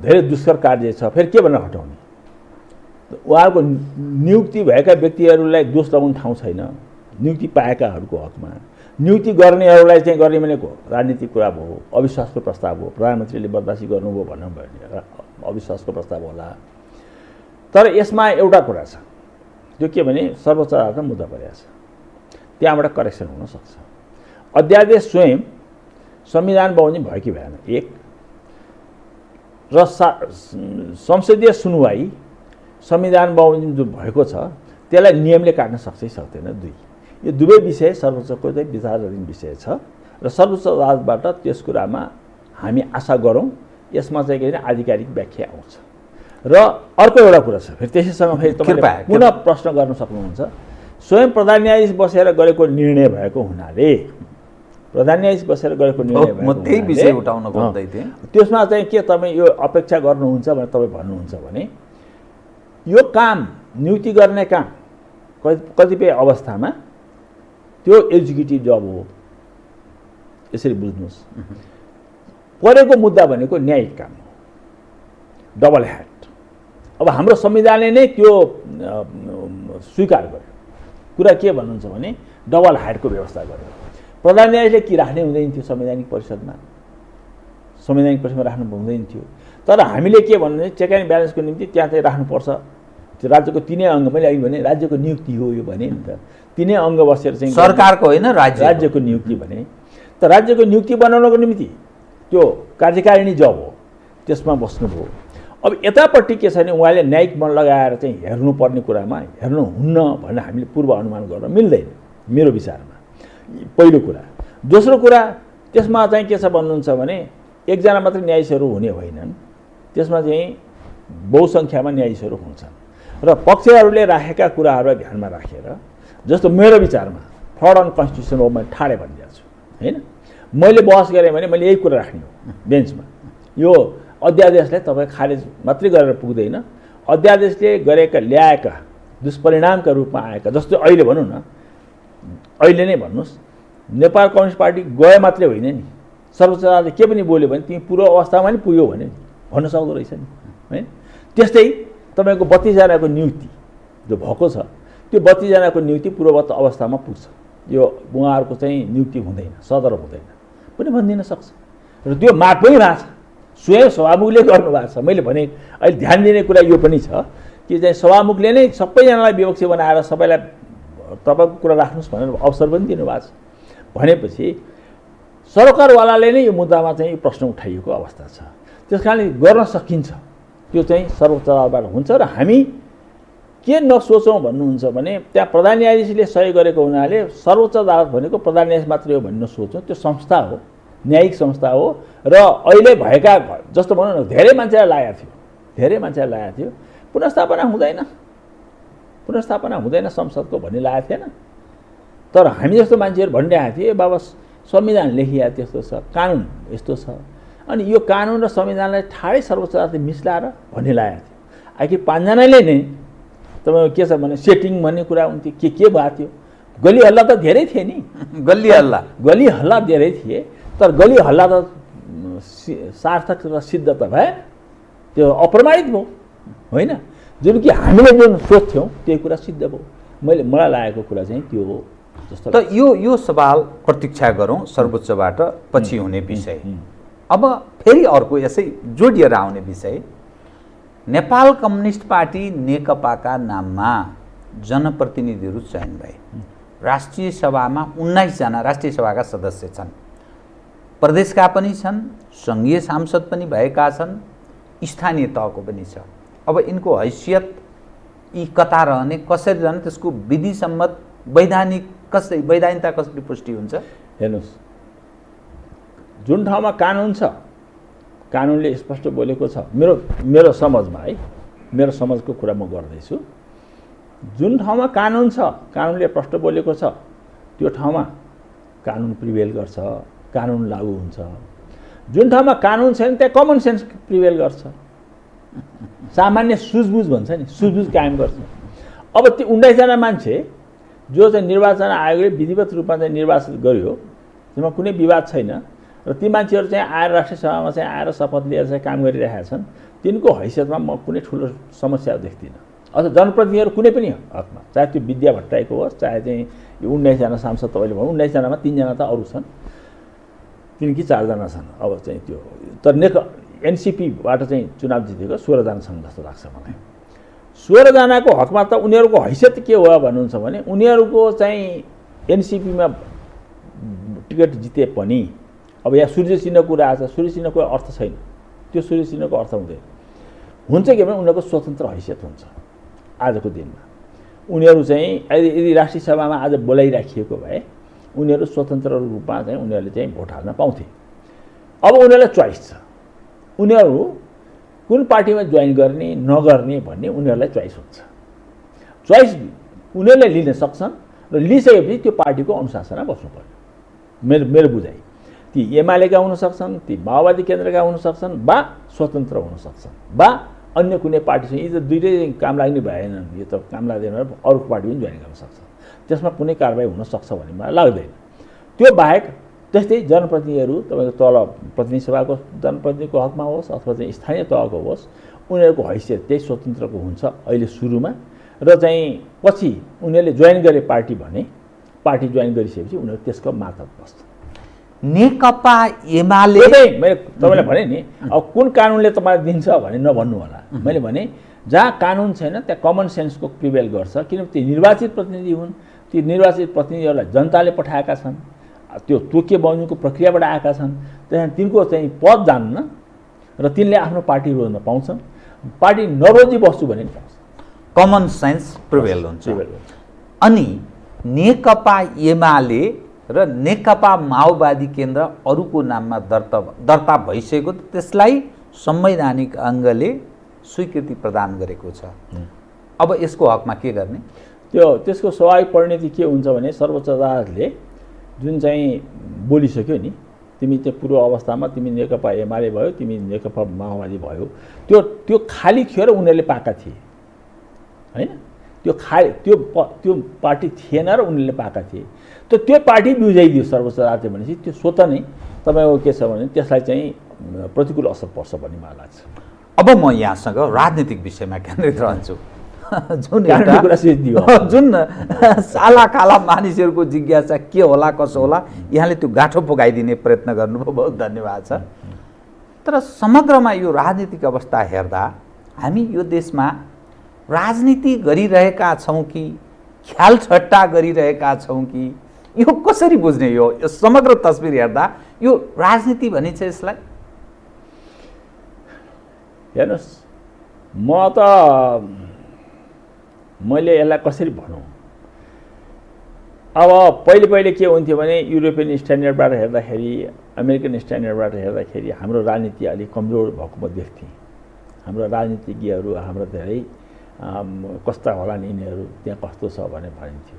धेरै दुष्कर कार्य छ। फेरि के भनेर हटाउने? उहाँहरूको नियुक्ति भएका व्यक्तिहरूलाई दोष लगाउने ठाउँ छैन। नियुक्ति पाएकाहरूको हकमा नियुक्ति गर्नेहरूलाई चाहिँ गर्ने भनेको राजनीतिक कुरा भयो, अविश्वासको प्रस्ताव हो, प्रधानमन्त्रीले बदमासी गर्नुभयो भन्नु भने अविश्वासको प्रस्ताव होला। तर यसमा एउटा कुरा छ, त्यो के भने सर्वोच्च अदालतमा मुद्दा परेको छ, त्यहाँबाट करेक्सन हुनसक्छ। अध्यादेश स्वयं संविधान बमोजिम भयो कि भएन 1 र संसदीय सुनवाई संविधान बमोजिम जुन भएको छ त्यसलाई नियमले काट्न सक्छ सक्दैन 2। यो दुवै विषय सर्वोच्चको चाहिँ विचाराधीन विषय छ र सर्वोच्च अदालतबाट त्यस कुरामा हामी आशा गरौँ यसमा चाहिँ के भने आधिकारिक व्याख्या आउँछ। र अर्को एउटा कुरा छ, फेरि त्यसैसँग फेरि तपाईले पुनः प्रश्न गर्न सक्नुहुन्छ। स्वयं प्रधान न्यायाधीश बसेर गरेको निर्णय भएको हुनाले प्रधान न्यायाधीश बसेर गरेको निर्णय भएको म त्यही विषय उठाउन खोज्दै थिएँ। त्यसमा चाहिँ के तपाईँ यो अपेक्षा गर्नुहुन्छ भनेर तपाईँ भन्नुहुन्छ भने यो काम नियुक्ति गर्ने काम कतिपय अवस्थामा त्यो एक्जिक्युटिभ जब हो, यसरी बुझ्नुहोस्। परेको मुद्दा भनेको न्यायिक काम हो, डबल ह्याट। अब हाम्रो संविधानले नै त्यो स्वीकार गर्यो। कुरा के भन्नुहुन्छ भने डबल ह्याटको व्यवस्था गर्यो। प्रधान न्यायाधीशले के राख्ने हुँदैन थियो संवैधानिक परिषदमा, राख्नु हुँदैन थियो। तर हामीले के भन्नु भने चेक एन्ड ब्यालेन्सको निम्ति त्यहाँ चाहिँ राख्नुपर्छ। त्यो राज्यको 3 अङ्ग, मैले अघि भने राज्यको नियुक्ति हो यो भने नि त, 3 अङ्ग बसेर चाहिँ सरकारको होइन राज्यको नियुक्ति भने। त राज्यको नियुक्ति बनाउनको निम्ति त्यो कार्यकारिणी जब हो त्यसमा बस्नुभयो। अब यतापट्टि के छ भने उहाँले न्यायिक मन लगाएर चाहिँ हेर्नुपर्ने कुरामा हेर्नुहुन्न भनेर हामीले पूर्व अनुमान गर्न मिल्दैन मेरो विचारमा, पहिलो कुरा। दोस्रो कुरा त्यसमा चाहिँ के छ भन्नुहुन्छ भने 1 जना मात्रै न्यायाधीशहरू हुने होइनन्, त्यसमा चाहिँ बहुसङ्ख्यामा न्यायाधीशहरू हुन्छन् र पक्षहरूले राखेका कुराहरूलाई ध्यानमा राखेर, जस्तो मेरो विचारमा फ्रड अन कन्स्टिट्युसन हो मैले ठाडै भनिदिएको छु होइन। मैले बहस गरेँ भने मैले यही कुरा राख्ने हो बेन्चमा। यो अध्यादेशलाई तपाईँ खारेज मात्रै गरेर पुग्दैन, अध्यादेशले ल्याएका दुष्परिणामका रूपमा आएका, जस्तो अहिले भनौँ न, अहिले नै भन्नुहोस् नेपाल कम्युनिस्ट पार्टी गए मात्रै होइन नि, सर्वोच्च अदालतले के पनि बोल्यो भने तिमी पूर्व अवस्थामा नि पुग्यौ भने भन्न सक्दो रहेछ नि होइन। त्यस्तै तपाईँको 32 जनाको नियुक्ति जो भएको छ त्यो 32 जनाको नियुक्ति पूर्ववत अवस्थामा पुग्छ, यो उहाँहरूको चाहिँ नियुक्ति हुँदैन, सदर हुँदैन पनि भनिदिन सक्छ र त्यो माग पनि भएको छ, स्वयं सभामुखले गर्नुभएको छ। मैले भने अहिले ध्यान दिने कुरा यो पनि छ कि चाहिँ सभामुखले नै सबैजनालाई विपक्षी बनाएर सबैलाई तपाईँको कुरा राख्नुहोस् भनेर अवसर पनि दिनुभएको छ भनेपछि सरकारवालाले नै यो मुद्दामा चाहिँ प्रश्न उठाइएको अवस्था छ। त्यस कारणले गर्न सकिन्छ, त्यो चाहिँ सर्वोच्च अदालतबाट हुन्छ र हामी के नसोचौँ भन्नुहुन्छ भने त्यहाँ प्रधान न्यायाधीशले सही गरेको हुनाले सर्वोच्च अदालत भनेको प्रधान न्यायाधीश मात्रै हो भन्ने नसोचौँ। त्यो संस्था हो, न्यायिक संस्था हो र अहिले भएका जस्तो भनौँ न धेरै मान्छेलाई लागेको थियो पुनर्स्थापना हुँदैन संसदको भन्ने लागेको थिएन। तर हामी जस्तो मान्छेहरू भनिरहेको थिए बाबा संविधान लेखिया त्यस्तो छ, कानुन यस्तो छ, अनि यो कानुन र संविधानलाई ठाडै सर्वोच्च अदालतले मिस्लाएर भन्ने लागेको थियो। आखिर 5 जनाले नै तपाईँको के छ भने सेटिङ भन्ने कुरा हुन्थ्यो, के भएको थियो। गली हल्ला त धेरै थिए नि, गली हल्ला धेरै थिए, तर गली हल्ला त सार्थक र सिद्ध त भए, त्यो अप्रमाणित भयो होइन। जुन कि हामीले जुन सोध्थ्यौँ त्यही कुरा सिद्ध भयो। मलाई लागेको कुरा चाहिँ त्यो हो जस्तो। त यो सवाल प्रतीक्षा गरौँ सर्वोच्चबाट पछि हुने विषय। अब फेरि अर्को यसै जोडिएर आउने विषय, नेपाल कम्युनिस्ट पार्टी नेकपाका नाममा जनप्रतिनिधिहरू चयन भए। राष्ट्रिय सभामा 19 जना राष्ट्रिय सभाका सदस्य छन्, प्रदेशका पनि छन्, सङ्घीय सांसद पनि भएका छन्, स्थानीय तहको पनि छ। अब यिनको हैसियत यी कता रहने, कसरी रहने, त्यसको विधिसम्मत वैधानिकता कसरी पुष्टि हुन्छ? हेर्नुहोस्, जुन ठाउँमा कानुन छ, कानुनले स्पष्ट बोलेको छ। मेरो समझमा है, मेरो समझको कुरा म गर्दैछु। जुन ठाउँमा कानुन छ, कानुनले स्पष्ट बोलेको छ, त्यो ठाउँमा कानुन प्रिभेल गर्छ, कानुन लागू हुन्छ। जुन ठाउँमा कानुन छैन त्यहाँ कमन सेन्स प्रिभेल गर्छ, सामान्य सुझबुझ भन्छ नि, सुझबुझ कायम गर्छ। अब त्यो 19 जना मान्छे जो चाहिँ निर्वाचन आयोगले विधिवत रूपमा चाहिँ निर्वाचित गर्यो, त्यसमा कुनै विवाद छैन र ती मान्छेहरू चाहिँ आएर राष्ट्रिय सभामा चाहिँ आएर शपथ लिएर चाहिँ काम गरिरहेका छन्। तिनको हैसियतमा म कुनै ठुलो समस्या देख्दिनँ। अझ जनप्रतिनिधिहरू कुनै पनि हकमा, चाहे त्यो विद्या भट्टराईको होस्, चाहे चाहिँ यो 19 जना सांसद तपाईँले भन्नु, 19 जनामा 3 जना त अरू छन्, 3 कि 4 जना छन्। अब चाहिँ त्यो तर एनसीपीबाट चाहिँ चुनाव जितेको 16 जना छन् जस्तो लाग्छ मलाई। 16 जनाको हकमा त उनीहरूको हैसियत के हो भन्नुहुन्छ भने, उनीहरूको चाहिँ एनसीपीमा टिकट जिते पनि अब यहाँ सूर्य चिन्हको कुरा आएको छ, सूर्य चिन्हको अर्थ छैन, त्यो सूर्य चिन्हको अर्थ हुँदैन। हुन्छ के भने उनीहरूको स्वतन्त्र हैसियत हुन्छ। आजको दिनमा उनीहरू चाहिँ यदि राष्ट्रिय सभामा आज बोलाइराखिएको भए उनीहरू स्वतन्त्र रूपमा चाहिँ उनीहरूले चाहिँ भोट हाल्न पाउँथे। अब उनीहरूलाई चोइस छ, उनीहरू कुन पार्टीमा जोइन गर्ने नगर्ने भन्ने उनीहरूलाई चोइस हुन्छ। चोइस उनीहरूले लिन सक्छन् र लिइसकेपछि त्यो पार्टीको अनुशासनमा बस्नु पर्यो। मेरो बुझाइ ती एमालेका हुन सक्छन्, ती माओवादी केन्द्रका हुन सक्छन्, वा स्वतन्त्र हुन सक्छन्, वा अन्य कुनै पार्टीसँग। यी त दुइटै काम लाग्ने भएनन्, यो त काम लाग्दैन, अरू पार्टी पनि जोइन गर्न सक्छ, त्यसमा कुनै कारबाही हुन सक्छ भन्ने मलाई लाग्दैन। त्यो बाहेक त्यस्तै जनप्रतिनिधिहरू तपाईँको तल प्रतिनिधि सभाको जनप्रतिनिधिको हकमा होस् अथवा चाहिँ स्थानीय तहको होस्, उनीहरूको हैसियत त्यही स्वतन्त्रको हुन्छ अहिले सुरुमा। र चाहिँ पछि उनीहरूले जोइन गरे पार्टी भने, पार्टी जोइन गरिसकेपछि उनीहरू त्यसको मातहत बस्छ। नेकपा एमाले मैले तपाईँलाई भने नि, अब कुन कानुनले तपाईँलाई दिन्छ भने नभन्नु होला। मैले भने जहाँ कानुन छैन त्यहाँ कमन सेन्सको प्रिभेल गर्छ, किनभने ती निर्वाचित प्रतिनिधि हुन्। ती निर्वाचित प्रतिनिधिहरूलाई जनताले पठाएका छन्, त्यो तोकिए बन्नुको प्रक्रियाबाट आएका छन्। त्यहाँदेखि तिनको चाहिँ पद जान्न र तिनले आफ्नो पार्टी रोज्न पाउँछन्। पार्टी नरोजी बस्छु भने नि पाउँछ, कमन सेन्स प्रिभेल हुन्छ। अनि नेकपा एमाले र नेकपा माओवादी केन्द्र अरूको नाममा दर्ता भइसकेको, त्यसलाई संवैधानिक अङ्गले स्वीकृति प्रदान गरेको छ। अब यसको हकमा के गर्ने? त्यसको स्वाभाविक परिणति के हुन्छ भने सर्वोच्च अदालतले जुन चाहिँ बोलिसक्यो नि, तिमी चाहिँ पूर्व अवस्थामा तिमी नेकपा एमाले भयो, तिमी नेकपा माओवादी भयो, त्यो खाली थियो र उनीहरूले पाएका थिए होइन। त्यो पार्टी थिएन र उनीहरूले पाएका थिए। त्यो पार्टी बुझाइदियो सर्वोच्च अदालतले भनेपछि त्यो स्वतः नै तपाईँको के छ भने त्यसलाई चाहिँ प्रतिकूल असर पर्छ भन्ने मलाई लाग्छ। अब म यहाँसँग राजनीतिक विषयमा केन्द्रित रहन्छु जुन कानुनी कुरा सिद्धि हो। जुन साला काला मानिसहरूको जिज्ञासा के होला कसो होला यहाँले त्यो गाँठो पुगाइदिने प्रयत्न गर्नुभयो, बहुत धन्यवाद छ। तर समग्रमा यो राजनीतिक अवस्था हेर्दा हामी यो देशमा राजनीति गरिरहेका छौँ कि ख्याल ठट्टा गरिरहेका छौँ कि यो कसरी बुझ्ने? यो समग्र तस्बिर हेर्दा यो राजनीति भनिन्छ यसलाई? हेर्नुहोस्, मैले यसलाई कसरी भनौँ, अब पहिले के हुन्थ्यो भने युरोपियन स्ट्यान्डर्डबाट हेर्दाखेरि, अमेरिकन स्ट्यान्डर्डबाट हेर्दाखेरि हाम्रो राजनीति अलिक कमजोर भएको म देख्थेँ। हाम्रो राजनीतिज्ञहरू हाम्रो धेरै कस्ता होला नि यिनीहरू, त्यहाँ कस्तो छ भने भनिन्थ्यो।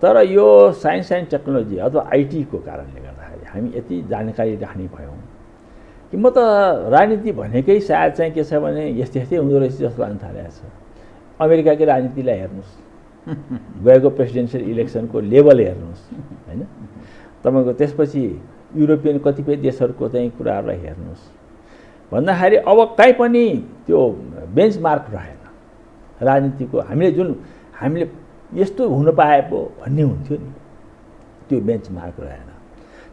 तर यो साइन्स एन्ड टेक्नोलोजी अथवा आइटीको कारणले गर्दाखेरि हामी यति जानकारी राख्ने भयौँ कि म त राजनीति भनेकै सायद चाहिँ के छ भने यस्तै हुँदो रहेछ जस्तो लाग्न थालेको छ। अमेरिकाकै राजनीतिलाई हेर्नुहोस्, गएको प्रेसिडेन्सियल इलेक्सनको लेभल हेर्नुहोस् होइन, तपाईँको त्यसपछि युरोपियन कतिपय देशहरूको चाहिँ कुराहरूलाई हेर्नुहोस् भन्दाखेरि अब कहीँ पनि त्यो बेन्चमार्क रहेन राजनीतिको। हामीले यस्तो हुन पाए पो भन्ने हुन्थ्यो नि, त्यो बेन्चमार्क रहेन।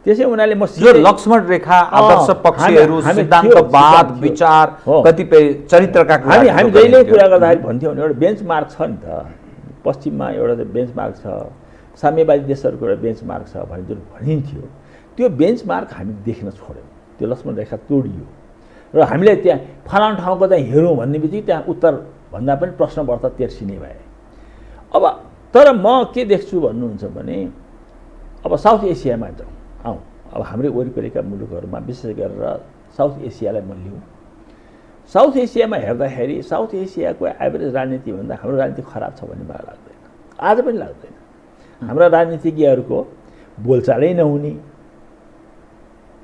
त्यसै हुनाले म यो लक्ष्मण रेखा, आदर्श पक्षहरू, सिद्धान्तवाद, विचार, कतिपय चरित्रका हामी जहिले कुरा गर्दाखेरि भन्थ्यौँ भने एउटा बेन्चमार्क छ नि त। पश्चिममा एउटा बेन्चमार्क छ, साम्यवादी देशहरूको एउटा बेन्चमार्क छ भने जुन भनिन्थ्यो, त्यो बेन्चमार्क हामी देख्न छोड्यौँ। त्यो लक्ष्मण रेखा तोडियो र हामीले त्यहाँ फलानु ठाउँको चाहिँ हेरौँ भन्ने बित्तिकै त्यहाँ उत्तर भन्दा पनि प्रश्नवार्ता तेर्सिने भए। अब तर म के देख्छु भन्नुहुन्छ भने अब साउथ एसियामा जाउँ, अब हाम्रै वरिपरिका मुलुकहरूमा विशेष गरेर साउथ एसियालाई म लिउँ। साउथ एसियामा हेर्दाखेरि साउथ एसियाको एभरेज राजनीतिभन्दा हाम्रो राजनीति खराब छ भन्ने मलाई लाग्दैन, आज पनि लाग्दैन। हाम्रा राजनीतिज्ञहरूको बोलचालै नहुने,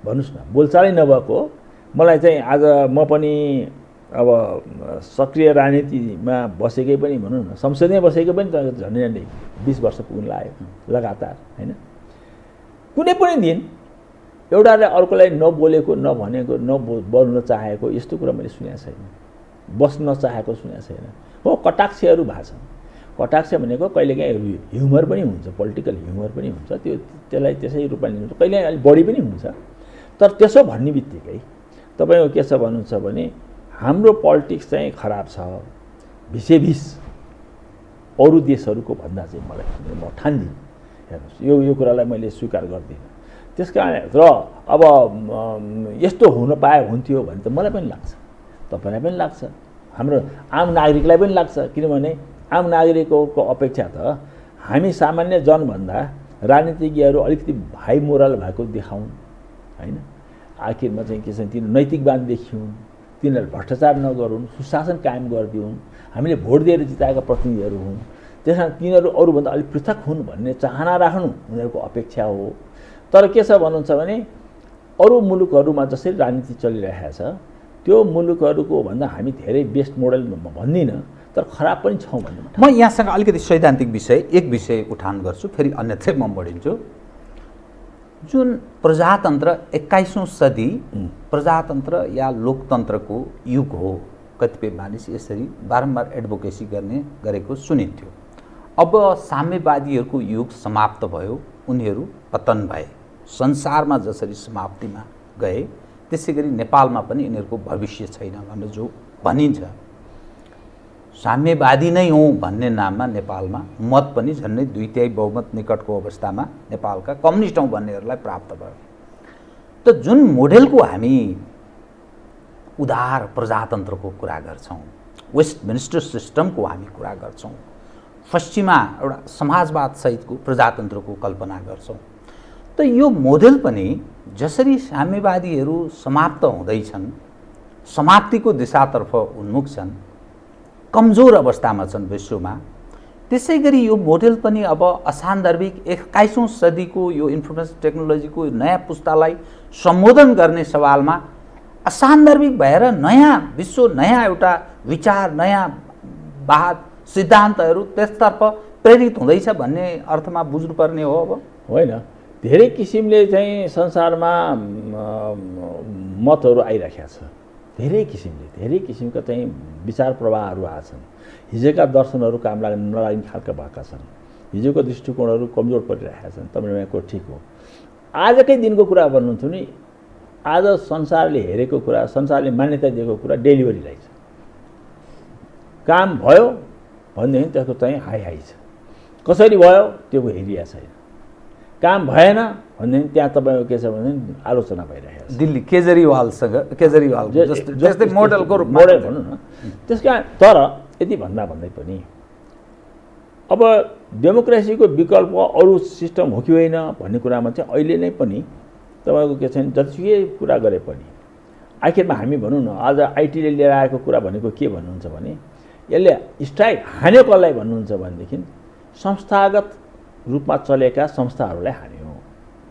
भन्नुहोस् न, बोलचालै नभएको। मलाई चाहिँ आज म पनि अब सक्रिय राजनीतिमा बसेकै पनि भनौँ न, संसदीय बसेकै पनि झन्डै 20 वर्ष पुग्न लाग्यो लगातार होइन। कुनै पनि दिन एउटाले अर्कोलाई नबोलेको, नभनेको, बोल्न चाहेको यस्तो कुरा मैले सुनेको छैन, बस्न चाहेको सुनेको छैन। हो, कटाक्षहरू भएको छन्। कटाक्ष भनेको कहिलेकाहीँ ह्युमर पनि हुन्छ, पोलिटिकल ह्युमर पनि हुन्छ, त्यसलाई त्यसै रूपमा लिनुहुन्छ, कहिलेकाहीँ अलिक बढी पनि हुन्छ। तर त्यसो भन्ने बित्तिकै तपाईँको के छ भन्नुहुन्छ भने हाम्रो पोलिटिक्स चाहिँ खराब छ भिसेभिस अरू देशहरूको भन्दा चाहिँ मलाई म ठान्दिनँ। हेर्नुहोस्, यो कुरालाई मैले स्वीकार गर्दिनँ। त्यस कारण र अब यस्तो हुन पाए हुन्थ्यो भने त मलाई पनि लाग्छ, तपाईँलाई पनि लाग्छ, हाम्रो आम नागरिकलाई पनि लाग्छ। किनभने आम नागरिकको अपेक्षा त हामी सामान्य जनभन्दा राजनीतिज्ञहरू अलिकति हाई मोरल भएको देखाउन् होइन। आखिरमा चाहिँ के छ, तिनीहरू नैतिकवान देखिउन्, तिनीहरू भ्रष्टाचार नगरून्, सुशासन कायम गरिदिउन्, हामीले भोट दिएर जिताएका प्रतिनिधिहरू हुन्, त्यस कारण तिनीहरू अरूभन्दा अलिक पृथक हुन् भन्ने चाहना राख्नु उनीहरूको अपेक्षा हो। तर के छ भन्नुहुन्छ भने अरू मुलुकहरूमा जसरी राजनीति चलिरहेको छ त्यो मुलुकहरूको भन्दा हामी धेरै बेस्ट मोडल भन्दिनँ, तर खराब पनि छौँ भन्ने। म यहाँसँग अलिकति सैद्धान्तिक एक विषय उठान गर्छु, फेरि अन्यथै म बढिन्छु। जुन प्रजातन्त्र 21औं सदी प्रजातन्त्र या लोकतन्त्रको युग हो, कतिपय मानिस यसरी बारम्बार एडभोकेसी गरेको सुनिन्थ्यो। अब साम्यवादीहरूको युग समाप्त भयो, उनीहरू पतन भए, संसारमा जसरी समाप्तिमा गए त्यसै गरी नेपालमा पनि यिनीहरूको भविष्य छैन भनेर जो भनिन्छ। साम्यवादी नै हो भन्ने नाममा नेपालमा मत पनि झन्डै 2/3 बहुमत निकटको अवस्थामा नेपालका कम्युनिस्ट हौँ भन्नेहरूलाई प्राप्त भयो। त जुन मोडेलको हामी उदार प्रजातन्त्रको कुरा गर्छौँ, वेस्टमिन्स्टर सिस्टमको हामी कुरा गर्छौँ, पश्चिमा एउटा समाजवाद सहितको प्रजातन्त्रको कल्पना गर्छौँ, त यो मोडेल पनि जसरी साम्यवादीहरू समाप्त हुँदैछन्, समाप्तिको दिशातर्फ उन्मुख छन्, कमजोर अवस्थामा छन् विश्वमा, त्यसै गरी यो मोडेल पनि अब असान्दर्भिक 21औं सदीको यो इन्फर्मेसन टेक्नोलोजीको नयाँ पुस्तालाई सम्बोधन गर्ने सवालमा असान्दर्भिक भएर नयाँ विश्व, नयाँ एउटा विचार, नयाँ वाद, सिद्धान्तहरू त्यसतर्फ प्रेरित हुँदैछ भन्ने अर्थमा बुझ्नुपर्ने हो। अब होइन, धेरै किसिमले चाहिँ संसारमा मतहरू आइराखेको छ, धेरै किसिमका चाहिँ विचार प्रवाहहरू आछन्। हिजोका दर्शनहरू काम नलाग्ने खालका भएका छन्। हिजोको दृष्टिकोणहरू कमजोर परिरहेका छन्। तपाईँको ठिक हो। आजकै दिनको कुरा भन्नुहुन्थ्यो नि, आज संसारले हेरेको कुरा, संसारले मान्यता दिएको कुरा डेलिभरीलाई छ। काम भयो भनेदेखि त्यसको चाहिँ हाई छ। कसरी भयो त्यो हेरिया छैन। काम भएन भनेदेखि त्यहाँ तपाईँको के छ भनेदेखि आलोचना भइरहेको छ। दिल्ली केजरीवाल जस्तै मोडलको रूपमा मोडल भनौँ न। त्यस कारण तर यति भन्दै पनि अब डेमोक्रेसीको विकल्प अरू सिस्टम हो कि होइन भन्ने कुरामा चाहिँ अहिले नै पनि तपाईँको के छैन। जतिसुकै कुरा गरे पनि आखिरमा हामी भनौँ न, आज आइटीले लिएर आएको कुरा भनेको के भन्नुहुन्छ भने यसले स्ट्राइक हान्यो कसलाई भन्नुहुन्छ भनेदेखि संस्थागत रूपमा चलेका संस्थाहरूलाई हान्यो।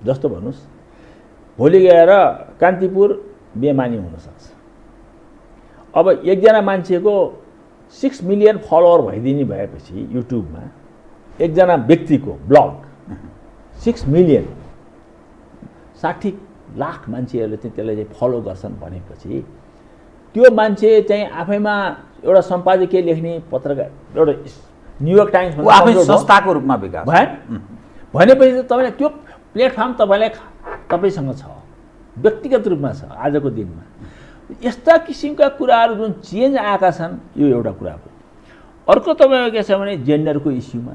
जस्तो भन्नुहोस्, भोलि गएर कान्तिपुर बेमानी हुनसक्छ। अब एकजना मान्छेको 6 मिलियन फलोवर भइदिने भएपछि युट्युबमा एकजना व्यक्तिको ब्लग 6 मिलियन 60 लाख मान्छेहरूले चाहिँ त्यसलाई चाहिँ फलो गर्छन् भनेपछि त्यो मान्छे चाहिँ आफैमा एउटा सम्पादकीय लेख्ने पत्रकार, एउटा न्युयोर्क टाइम्स आफै संस्थाको रूपमा विकास भयो भनेपछि तपाईँले त्यो प्लेटफर्म तपाईँसँग छ, व्यक्तिगत रूपमा छ। आजको दिनमा यस्ता किसिमका कुराहरू जुन चेन्ज आएका छन्, यो एउटा कुरा हो। अर्को तपाईँको के छ भने जेन्डरको इस्युमा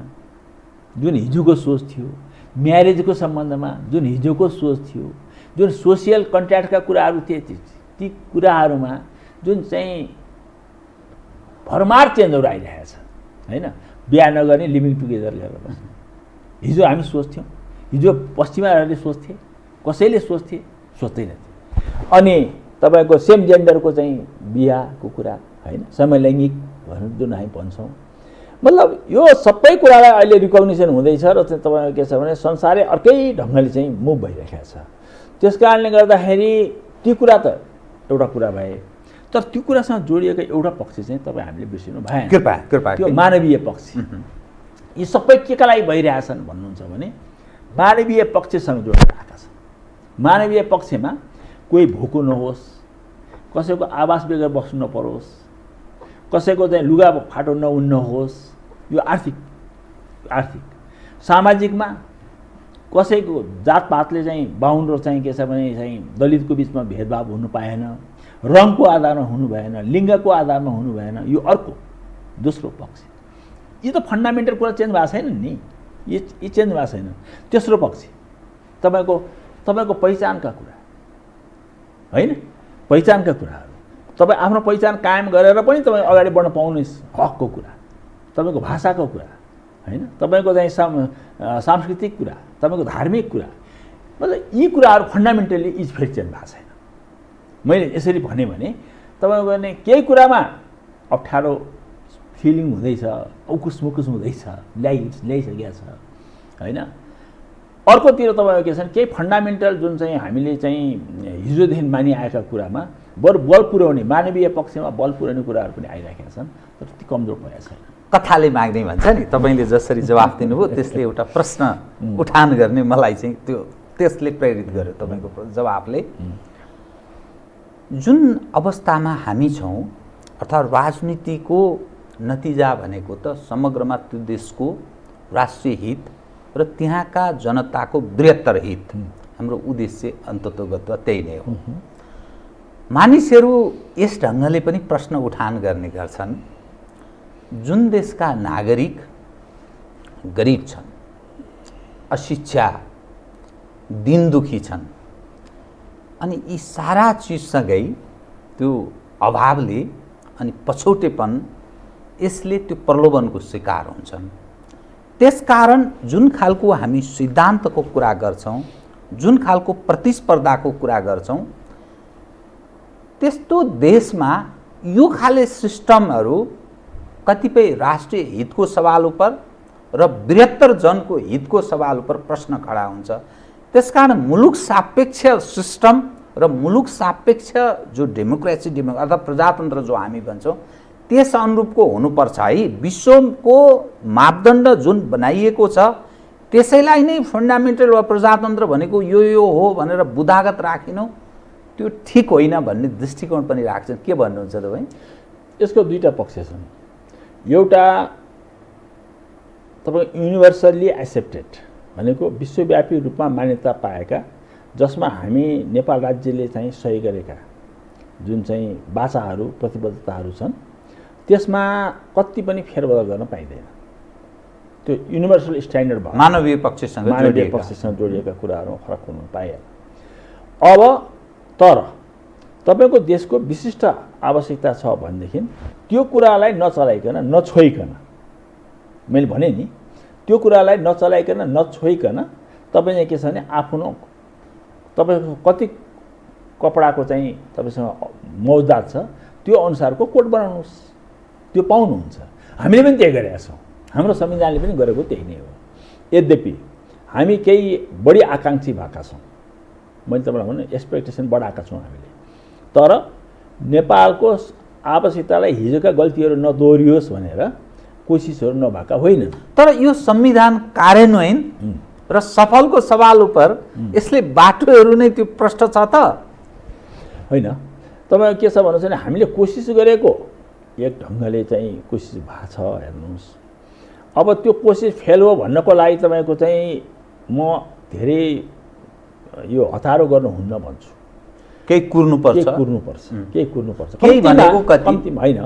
जुन हिजोको सोच थियो, म्यारेजको सम्बन्धमा जुन हिजोको सोच थियो, जुन सोसियल कन्ट्र्याक्टका कुराहरू थिए, ती कुराहरूमा जुन चाहिँ भरमार चेन्जहरू आइरहेको छ होइन। बिहा नगर्ने लिभिङ टुगेदर लिएर बस्ने हिजो हामी सोच्थ्यौँ, हिजो पश्चिमाहरूले सोच्थे, कसैले सोच्दैनथे। अनि तपाईँको सेम जेन्डरको चाहिँ बिहाको कुरा होइन, समलैङ्गिक जुन हामी भन्छौँ, मतलब यो सबै कुरालाई अहिले रिकग्निसन हुँदैछ र चाहिँ तपाईँको के छ भने संसारै अर्कै ढङ्गले चाहिँ मुभ भइरहेको छ। त्यस कारणले गर्दाखेरि ती कुरा त एउटा कुरा भए, तर त्यो कुरासँग जोडिएको एउटा पक्ष चाहिँ तपाईँ हामीले बिर्सिनु भएन, कृपा त्यो मानवीय पक्ष। यी सबै केका लागि भइरहेछन् भन्नुहुन्छ भने मानवीय पक्षसँग जोडेर आएका छन्। मानवीय पक्षमा कोही भोको नहोस्, कसैको आवास बेगर बस्नु नपरोस्, कसैको चाहिँ लुगा फाटो नहोस्, यो आर्थिक सामाजिकमा कसैको जातपातले चाहिँ बाहुन र चाहिँ के छ भने चाहिँ दलितको बिचमा भेदभाव हुनु पाएन, रङको आधारमा हुनु भएन, लिङ्गको आधारमा हुनु भएन। यो अर्को दोस्रो पक्ष। यो त फन्डामेन्टल कुरा चेन्ज भएको छैन नि, यी चेन्ज भएको छैन। तेस्रो पक्ष तपाईँको पहिचानका कुरा होइन, पहिचानका कुराहरू। तपाईँ आफ्नो पहिचान कायम गरेर पनि तपाईँ अगाडि बढ्न पाउने हकको कुरा, तपाईँको भाषाको कुरा होइन, तपाईँको चाहिँ सांस्कृतिक कुरा, तपाईँको धार्मिक कुरा, मतलब यी कुराहरू फन्डामेन्टली फेरि चेन्ज भएको छैन। मैले यसरी भने तपाईँको नै केही कुरामा अप्ठ्यारो फिलिङ हुँदैछ, उकुस मुकुस हुँदैछ, ल्याइसकेको छ होइन। अर्कोतिर तपाईँको के छ भने केही फन्डामेन्टल जुन चाहिँ हामीले चाहिँ हिजोदेखि मानिआएका कुरामा बल पुर्याउने, मानवीय पक्षमा बल पुर्याउने कुराहरू पनि आइरहेका छन्, तर ती कमजोर भएको छैन। कथाले माग्ने भन्छ नि, तपाईँले जसरी जवाफ दिनुभयो त्यसले एउटा प्रश्न उठान गर्ने मलाई चाहिँ त्यसले प्रेरित गर्यो तपाईँको जवाफले। जुन अवस्थामा हामी छौँ, अर्थात् राजनीतिको नतिजा भनेको त समग्रमा त्यो देशको राष्ट्रिय हित र त्यहाँका जनताको बृहत्तर हित, हाम्रो उद्देश्य अन्ततोगत्वा त्यही नै हो। मानिसहरू यस ढङ्गले पनि प्रश्न उठान गर्ने गर्छन्, जुन देशका नागरिक गरिब छन्, अशिक्षा, दीनदुखी छन्, अनि यी सारा चिजसँगै त्यो अभावले अनि पछौटेपन यसले त्यो प्रलोभनको शिकार हुन्छन्। त्यसकारण जुन खालको हामी सिद्धान्तको कुरा गर्छौँ, जुन खालको प्रतिस्पर्धाको कुरा गर्छौँ, त्यस्तो देशमा यो खाले सिस्टमहरू कतिपय राष्ट्रिय हितको सवाल उपर र बृहत्तर जनको हितको सवाल उपर प्रश्न खडा हुन्छ। त्यसकारण मुलुक सापेक्ष सिस्टम र मुलुक सापेक्ष जो डेमोक्रेसी अर्थात् प्रजातन्त्र जो हामी भन्छौँ त्यस अनुरूपको हुनुपर्छ है। विश्वको मापदण्ड जुन बनाइएको छ त्यसैलाई नै फन्डामेन्टल वा प्रजातन्त्र भनेको यो हो भनेर बुदागत राखिनु त्यो ठिक होइन भन्ने दृष्टिकोण पनि राख्छन्। के भन्नुहुन्छ तपाईँ? यसको दुईटा पक्ष छन्। एउटा तपाईँ युनिभर्सल्ली एक्सेप्टेड भनेको विश्वव्यापी रूपमा मान्यता पाएका, जसमा हामी नेपाल राज्यले चाहिँ सही गरेका जुन चाहिँ बाचाहरू प्रतिबद्धताहरू छन्, त्यसमा कति पनि फेरबदल गर्न पाइँदैन। त्यो युनिभर्सल स्ट्यान्डर्ड भयो, मानवीय पक्षसँग जोडिएका कुराहरूमा फरक हुनु पाइएन। अब तर तपाईँको देशको विशिष्ट आवश्यकता छ भनेदेखि त्यो कुरालाई नचलाइकन नछोइकन, मैले भने नि त्यो कुरालाई नचलाइकन नछोइकन तपाईँले के छ भने आफ्नो तपाईँको कति कपडाको चाहिँ तपाईँसँग मौजदात छ त्यो अनुसारको कोड बनाउनुहोस्, त्यो पाउनुहुन्छ। हामीले पनि त्यही गरेका छौँ, हाम्रो संविधानले पनि गरेको त्यही नै हो। यद्यपि हामी केही बढी आकाङ्क्षी भएका छौँ, मैले तपाईँलाई भने एक्सपेक्टेसन बढाएका छौँ हामीले। तर नेपालको आवश्यकतालाई हिजोका गल्तीहरू नदोहोरियोस् भनेर कोसिसहरू नभएका होइनन्। तर यो संविधान कार्यान्वयन र सफलको सवाल उप यसले बाटोहरू नै त्यो प्रश्न छ त होइन। तपाईँ के छ भन्नुहोस् भने हामीले कोसिस गरेको एक ढङ्गले चाहिँ कोसिस भएको छ, हेर्नुहोस्। अब त्यो कोसिस फेल हो भन्नको लागि तपाईँको चाहिँ म धेरै यो हतारो गर्नुहुन्न भन्छु। केही कुर्नुपर्छ, केही कुर्नुपर्छ। केही भनेको कम्ती होइन,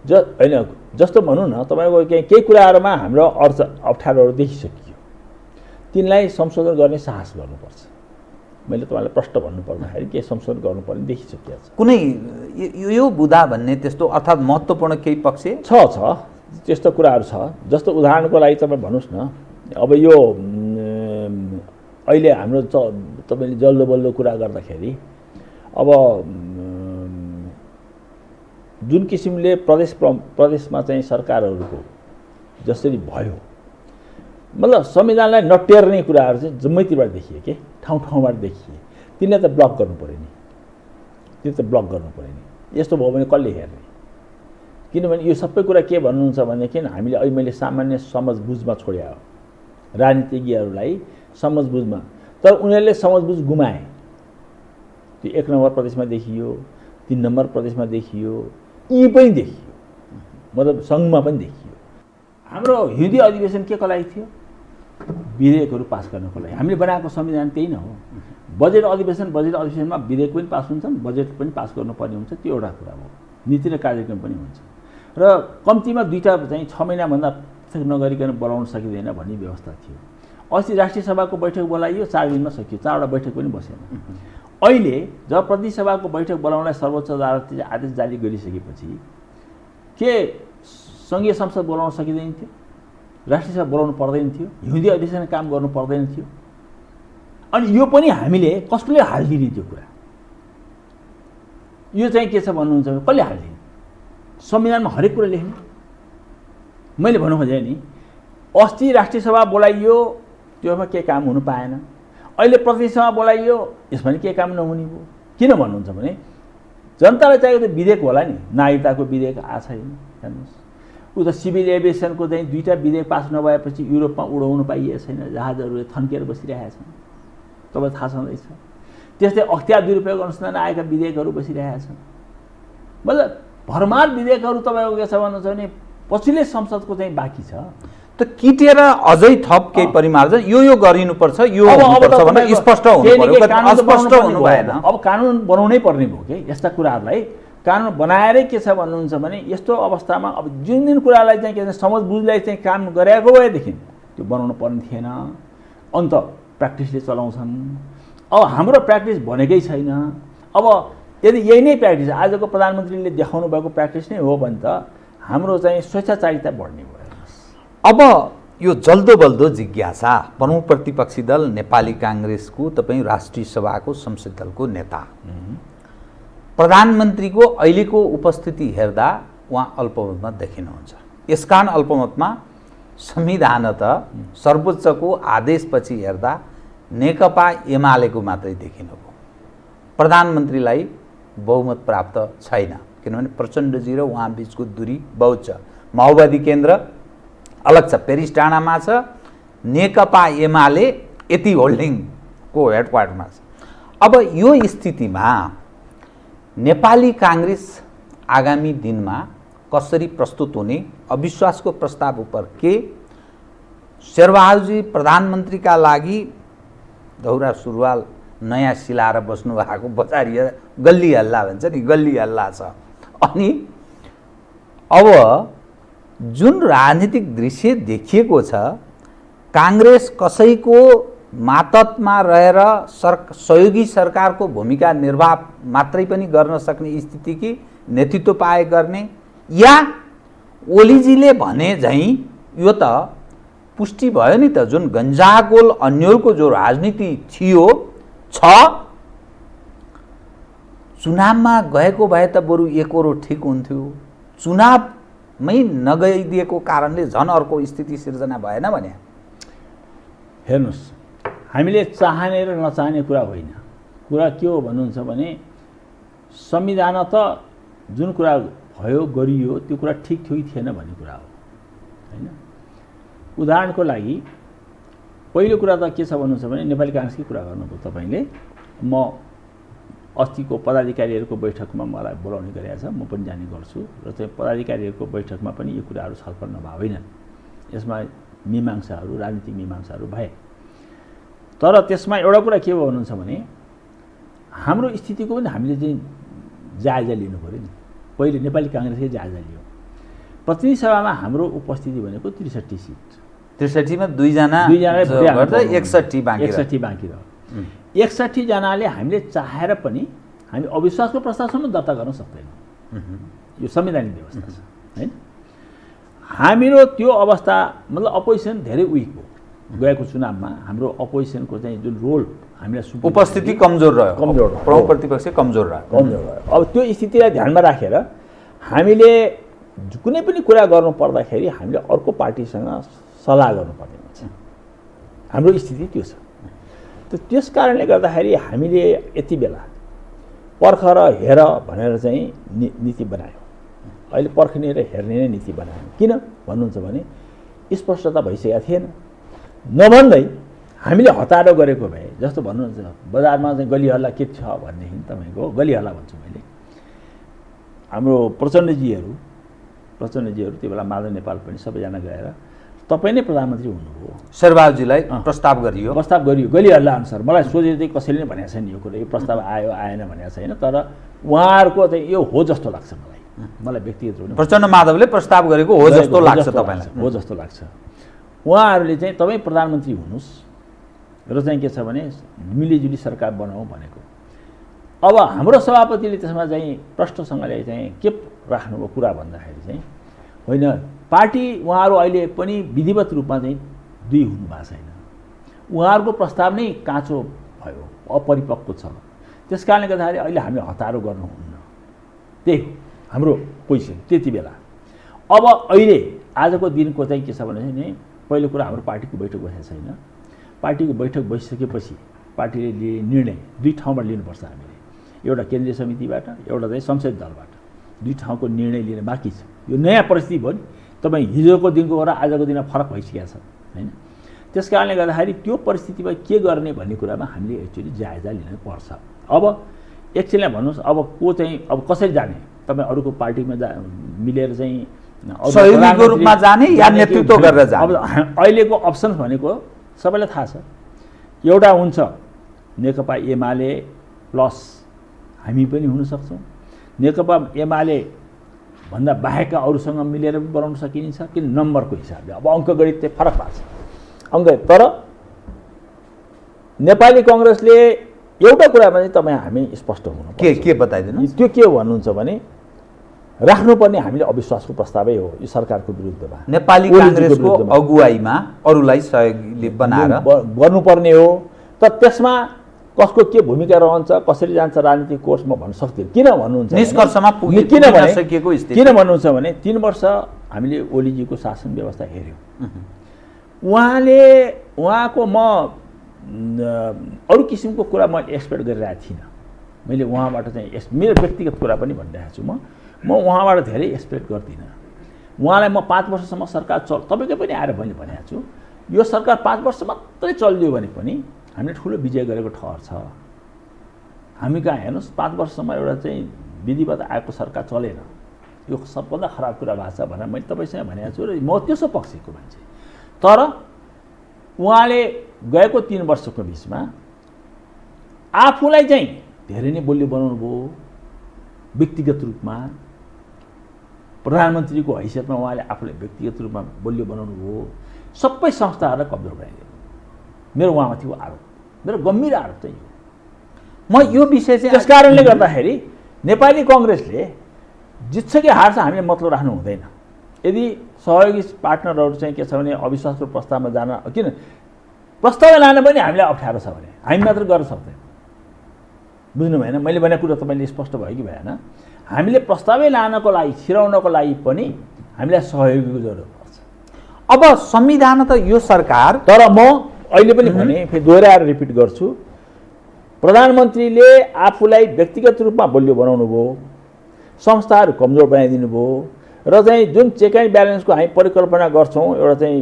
होइन जस्तो भनौँ न, तपाईँको केही कुराहरूमा हाम्रो अप्ठ्यारोहरू देखिसकियो, तिनलाई संशोधन गर्ने साहस गर्नुपर्छ। मैले तपाईँलाई प्रश्न भन्नुपर्दाखेरि के संशोधन गर्नुपर्ने देखिसकिएको छ। कुनै यो बुधा भन्ने त्यस्तो अर्थात् महत्त्वपूर्ण केही पक्ष छ त्यस्तो कुराहरू छ। जस्तो उदाहरणको लागि तपाईँ भन्नुहोस् न, अब यो अहिले हाम्रो तपाईँले जल्दो बल्दो कुरा गर्दाखेरि अब जुन किसिमले प्रदेशमा चाहिँ सरकारहरूको जसरी भयो, मतलब संविधानलाई नटेर्ने कुराहरू चाहिँ जम्मैतिरबाट देखिए के ठाउँ ठाउँबाट देखिए, तिनले त ब्लक गर्नु पऱ्यो नि, त्यो त ब्लक गर्नु पऱ्यो नि। यस्तो भयो भने कसले हेर्ने? किनभने यो सबै कुरा के भन्नुहुन्छ भनेदेखि हामीले अहिले मैले सामान्य समझबुझमा छोड्या हो, राजनीतिज्ञहरूलाई समझबुझमा। तर उनीहरूले समझबुझ गुमाए। त्यो 1 नम्बर प्रदेशमा देखियो, 3 नम्बर प्रदेशमा देखियो, यी पनि देखियो, मतलब सङ्घमा पनि देखियो। हाम्रो हिउँदी अधिवेशन के को लागि थियो? विधेयकहरू पास गर्नको लागि। हामीले बनाएको संविधान त्यही न हो। बजेट अधिवेशनमा विधेयक पनि पास हुन्छन्, बजेट पनि पास गर्नुपर्ने हुन्छ, त्यो एउटा कुरा हो। नीति र कार्यक्रम पनि हुन्छ र कम्तीमा 2टा चाहिँ 6 महिनाभन्दा नगरिकन बोलाउन सकिँदैन भन्ने व्यवस्था थियो। अस्ति राष्ट्रिय सभाको बैठक बोलाइयो, 4 दिनमा सकियो, 4वटा बैठक पनि बसेन। अहिले जब प्रतिनिधि सभाको बैठक बोलाउनलाई सर्वोच्च अदालतले आदेश जारी गरिसकेपछि के सङ्घीय संसद बोलाउन सकिँदैन थियो? राष्ट्रिय सभा बोलाउनु पर्दैन थियो? हिउँदी अधिवेशन काम गर्नु पर्दैन थियो? अनि यो पनि हामीले कसले हालिदिने त्यो कुरा? यो चाहिँ के छ भन्नुहुन्छ भने कसले हालिदिने? संविधानमा हरेक कुरा लेख्ने। मैले भन्नु खोजेँ नि, अस्ति राष्ट्रिय सभा बोलाइयो, त्योमा के काम हुनु पाएन। अहिले प्रतिनिधि सभा बोलाइयो, यसमा पनि के काम नहुने भयो। किन भन्नुहुन्छ भने जनतालाई चाहिएको त विधेयक होला नि, नागरिकताको विधेयक आएको छैन। हेर्नुहोस्, ऊ त सिभिल एभिएसनको चाहिँ 2टा विधेयक पास नभएपछि युरोपमा उडाउनु पाइएको छैन, जहाजहरूले थन्किएर बसिरहेका छन्, तपाईँ थाहा छँदैछ। त्यस्तै अख्तियार दुरुपयोग अनुसन्धान आएका विधेयकहरू बसिरहेका छन्। मतलब भरमार विधेयकहरू तपाईँको के छ भन्नुहुन्छ भने पछिल्लो संसदको चाहिँ बाँकी छ। त किटेर अझै थप केही परिमार्जन यो गरिनुपर्छ, यो हुनुपर्छ भने स्पष्ट हुनुपर्छ, अस्पष्ट हुनु भएन। अब कानुन बनाउनै पर्ने भयो कि यस्ता कुराहरूलाई। कानुन बनाएरै के छ भन्नुहुन्छ भने यस्तो अवस्थामा अब जुन कुरालाई चाहिँ के भन्छ समझबुझलाई चाहिँ काम गरेको भएदेखि त्यो बनाउनु पर्ने थिएन। अन्त प्र्याक्टिसले चलाउँछन्। अब हाम्रो प्र्याक्टिस भनेकै छैन। अब यदि यही नै प्र्याक्टिस आजको प्रधानमन्त्रीले देखाउनु भएको प्र्याक्टिस नै हो भने त हाम्रो चाहिँ स्वेच्छाचारिता बढ्ने भयो। अब यो जल्दो बल्दो जिज्ञासा, प्रमुख प्रतिपक्षी दल नेपाली काङ्ग्रेसको तपाईँ राष्ट्रिय सभाको संसदीय दलको नेता, प्रधानमन्त्रीको अहिलेको उपस्थिति हेर्दा उहाँ अल्पमतमा देखिनुहुन्छ। यसकारण अल्पमतमा संविधानत सर्वोच्चको आदेशपछि हेर्दा नेकपा एमालेको मात्रै देखिनुभयो। प्रधानमन्त्रीलाई बहुमत प्राप्त छैन, किनभने प्रचण्डजी र उहाँ बिचको दूरी बहुत छ। माओवादी केन्द्र अलग छ, पेरिस डाँडामा छ। नेकपा एमाले यति होल्डिङको हेडक्वार्टरमा छ। अब यो स्थितिमा नेपाली काङ्ग्रेस आगामी दिनमा कसरी प्रस्तुत हुने, अविश्वासको प्रस्ताव उप के, शेरबहादुरजी प्रधानमन्त्रीका लागि दौरा सुरुवाल नयाँ सिलाएर बस्नु भएको बजारिया गल्ली हल्ला भन्छ नि, गल्ली हल्ला छ। अनि अब जुन राजनीतिक दृश्य देखिएको छ, काङ्ग्रेस कसैको मातहतमा रहेर सहयोगी सरकारको भूमिका निर्वाह मात्रै पनि गर्न सक्ने स्थिति कि नेतृत्व पाए गर्ने, या ओलीजीले भने झैँ यो त पुष्टि भयो नि त, जुन गन्जागोल अन्यलको जो राजनीति थियो छ, चुनावमा गएको भए त बरु एकरो ठिक हुन्थ्यो, चुनावमै नगइदिएको कारणले झन् अर्को स्थिति सिर्जना भएन भने। हेर्नुहोस्, हामीले चाहने र नचाहने कुरा होइन। कुरा के हो भन्नुहुन्छ भने संविधान त जुन कुरा भयो गरियो त्यो कुरा ठिक थियो कि थिएन भन्ने कुरा हो हैन। उदाहरणको लागि पहिलो कुरा त के छ भन्नुहुन्छ भने नेपाली काङ्ग्रेसकै कुरा गर्नुभयो तपाईले। म अस्तिको पदाधिकारीहरूको बैठकमा मलाई बोलाउने गरेको छ, म पनि जाने गर्छु र चाहिँ पदाधिकारीहरूको बैठकमा पनि यो कुराहरू छलफल नभए होइनन्। यसमा मीमांसाहरू, राजनीतिक मीमांसाहरू भए। तर त्यसमा एउटा कुरा के हो भन्नुहुन्छ भने हाम्रो स्थितिको पनि हामीले चाहिँ जायजा लिनु पर्यो नि। पहिले नेपाली काङ्ग्रेसले जायजा लियो। प्रतिनिधि सभामा हाम्रो उपस्थिति भनेको 63 सिट, 63 मा दुईजनाले गर्दा 61 बाँकी 61 रह्यो। 61 जनाले हामीले चाहेर पनि हामी अविश्वासको प्रस्तावसम्म दर्ता गर्न सक्दैनौँ। यो संवैधानिक व्यवस्था छ हैन। हाम्रो त्यो अवस्था मतलब अपोजिसन धेरै विक हो। गएको चुनावमा हाम्रो अपोजिसनको चाहिँ जुन रोल हामीलाई उपस्थिति कमजोर रह्यो, प्रतिपक्ष कमजोर रह्यो। अब त्यो स्थितिलाई ध्यानमा राखेर हामीले कुनै पनि कुरा गर्नु पर्दाखेरि हामीले अर्को पार्टीसँग सल्लाह गर्नुपर्ने हुन्छ। हाम्रो स्थिति त्यो छ। त्यस कारणले गर्दाखेरि हामीले यति बेला पर्ख र हेर भनेर चाहिँ नीति बनायौँ। अहिले पर्खने र हेर्ने नै नीति बनायौँ। किन भन्नुहुन्छ भने स्पष्टता भइसकेको थिएन। नभन्दै हामीले हतारो गरेको भए, जस्तो भन्नुहुन्छ बजारमा चाहिँ गली हल्ला के छ भनेदेखि तपाईँको गली हल्ला भन्छु मैले। हाम्रो प्रचण्डजीहरू त्यो बेला माधव नेपाल पनि सबैजना गएर तपाईँ नै प्रधानमन्त्री हुनुभयो, शेरबहादुरजीलाई प्रस्ताव गरियो गली हल्ला अनुसार। मलाई सोझे चाहिँ कसैले नै भनेको छैन यो कुरा, यो प्रस्ताव आयो आएन भनेको छैन। तर उहाँहरूको चाहिँ यो हो जस्तो लाग्छ मलाई व्यक्तिगत रूपमा। प्रचण्ड माधवले प्रस्ताव गरेको हो जस्तो लाग्छ तपाईँलाई? हो जस्तो लाग्छ। उहाँहरूले चाहिँ तपाईँ प्रधानमन्त्री हुनुहोस् र चाहिँ के छ भने मिलिजुली सरकार बनाऊ भनेको। अब हाम्रो सभापतिले त्यसमा चाहिँ प्रष्टसँगले चाहिँ के राख्नुभयो कुरा भन्दाखेरि चाहिँ होइन, पार्टी उहाँहरू अहिले पनि विधिवत रूपमा चाहिँ दुई हुनु भएको छैन। उहाँहरूको प्रस्ताव नै काँचो भयो, अपरिपक्व छ। त्यस कारणले गर्दाखेरि अहिले हामीले हतारो गर्नुहुन्न। त्यही हो हाम्रो पोजिसन त्यति बेला। अब अहिले आजको दिनको चाहिँ के छ भने नि, पहिलो कुरा हाम्रो पार्टीको बैठक बसेको छैन। पार्टीको बैठक बसिसकेपछि पार्टीले लिए निर्णय दुई ठाउँबाट लिनुपर्छ हामीले। एउटा केन्द्रीय समितिबाट, एउटा चाहिँ संसदीय दलबाट। दुई ठाउँको निर्णय लिन बाँकी छ। यो नयाँ परिस्थिति भयो नि। तपाईँ हिजोको दिनको र आजको दिनमा फरक भइसकेको छ हैन। त्यस कारणले गर्दाखेरि त्यो परिस्थितिमा के गर्ने भन्ने कुरामा हामीले एक्चुअली जायजा लिनु पर्छ। अब एकछिनलाई भन्नुहोस्, अब को चाहिँ अब कसरी जाने? तपाईँ अरूको पार्टीमा मिलेर चाहिँ सहयोगीको रूपमा जाने या नेतृत्व गरेर जाने? अब अहिलेको अप्सन्स भनेको सबैलाई थाहा छ। एउटा हुन्छ नेकपा एमाले प्लस हामी पनि हुन सक्छौँ। नेकपा एमाले भन्दा बाहेकका अरूसँग मिलेर पनि बनाउन सकिन्छ, किन नम्बरको हिसाबले। अब अङ्कगणित चाहिँ फरक भएको छ अङ्क। तर नेपाली कङ्ग्रेसले एउटा कुरामा चाहिँ तपाईँ हामी स्पष्ट हुनु के बताइदिनु। त्यो के हो भन्नुहुन्छ भने राख्नुपर्ने हामीले अविश्वासको प्रस्तावै हो यो सरकारको विरुद्धमा। नेपाली काङ्ग्रेसको अगुवाईमा अरूलाई सहयोगी बनाएर गर्नुपर्ने हो। त त्यसमा कसको के भूमिका रहन्छ, कसरी जान्छ राजनीतिक कोर्स म भन्न सक्दिनँ। किन भन्नुहुन्छ निष्कर्षमा किन भन्नुहुन्छ भने 3 वर्ष हामीले ओलीजीको शासन व्यवस्था हेऱ्यौँ। उहाँको म अरू किसिमको कुरा म एक्सपेक्ट गरिरहेको थिइनँ। मैले उहाँबाट चाहिँ मेरो व्यक्तिगत कुरा पनि भनिरहेको छु। म उहाँबाट धेरै एक्सपेक्ट गर्दिनँ। उहाँलाई म 5 वर्षसम्म सरकार तपाईँकै पनि आएर मैले भनेको छु, यो सरकार 5 वर्ष मात्रै चलिदियो भने पनि हामीले ठुलो विजय गरेको ठहर छ। हामी कहाँ हेर्नुहोस् 5 वर्षसम्म एउटा चाहिँ विधिवत आएको सरकार चलेन, यो सबभन्दा खराब कुरा भएको छ भनेर मैले तपाईँसँग भनेको छु र म त्यसो पक्षको मान्छे। तर उहाँले गएको 3 वर्षको बिचमा आफूलाई चाहिँ धेरै नै बलियो बनाउनु भयो, व्यक्तिगत रूपमा प्रधानमन्त्रीको हैसियतमा उहाँले आफूलाई व्यक्तिगत रूपमा बलियो बनाउनु भयो, सबै संस्थाहरूलाई कमजोर बनाइदिनु। मेरो उहाँमाथि आरोप, मेरो गम्भीर आरोप चाहिँ यो। म यो विषय चाहिँ त्यस कारणले गर्दाखेरि नेपाली कङ्ग्रेसले जित्छ कि हार्छ हामीले मतलब राख्नु हुँदैन। यदि सहयोगी पार्टनरहरू चाहिँ के छ भने अविश्वासको प्रस्तावमा जान, किन प्रस्ताव लान पनि हामीलाई अप्ठ्यारो छ भने हामी मात्र गर्न सक्दैन। बुझ्नु भएन? मैले भनेको कुरा तपाईँले स्पष्ट भयो कि भएन? हामीले प्रस्तावै लानको लागि, छिराउनको लागि पनि हामीलाई सहयोगीको जरुरत पर्छ। अब संविधान त यो सरकार, तर म अहिले पनि भने फेरि दोहोऱ्याएर रिपिट गर्छु, प्रधानमन्त्रीले आफूलाई व्यक्तिगत रूपमा बलियो बनाउनु भयो, संस्थाहरू कमजोर बनाइदिनु भयो र चाहिँ जुन चेक एन्ड ब्यालेन्सको हामी परिकल्पना गर्छौँ एउटा चाहिँ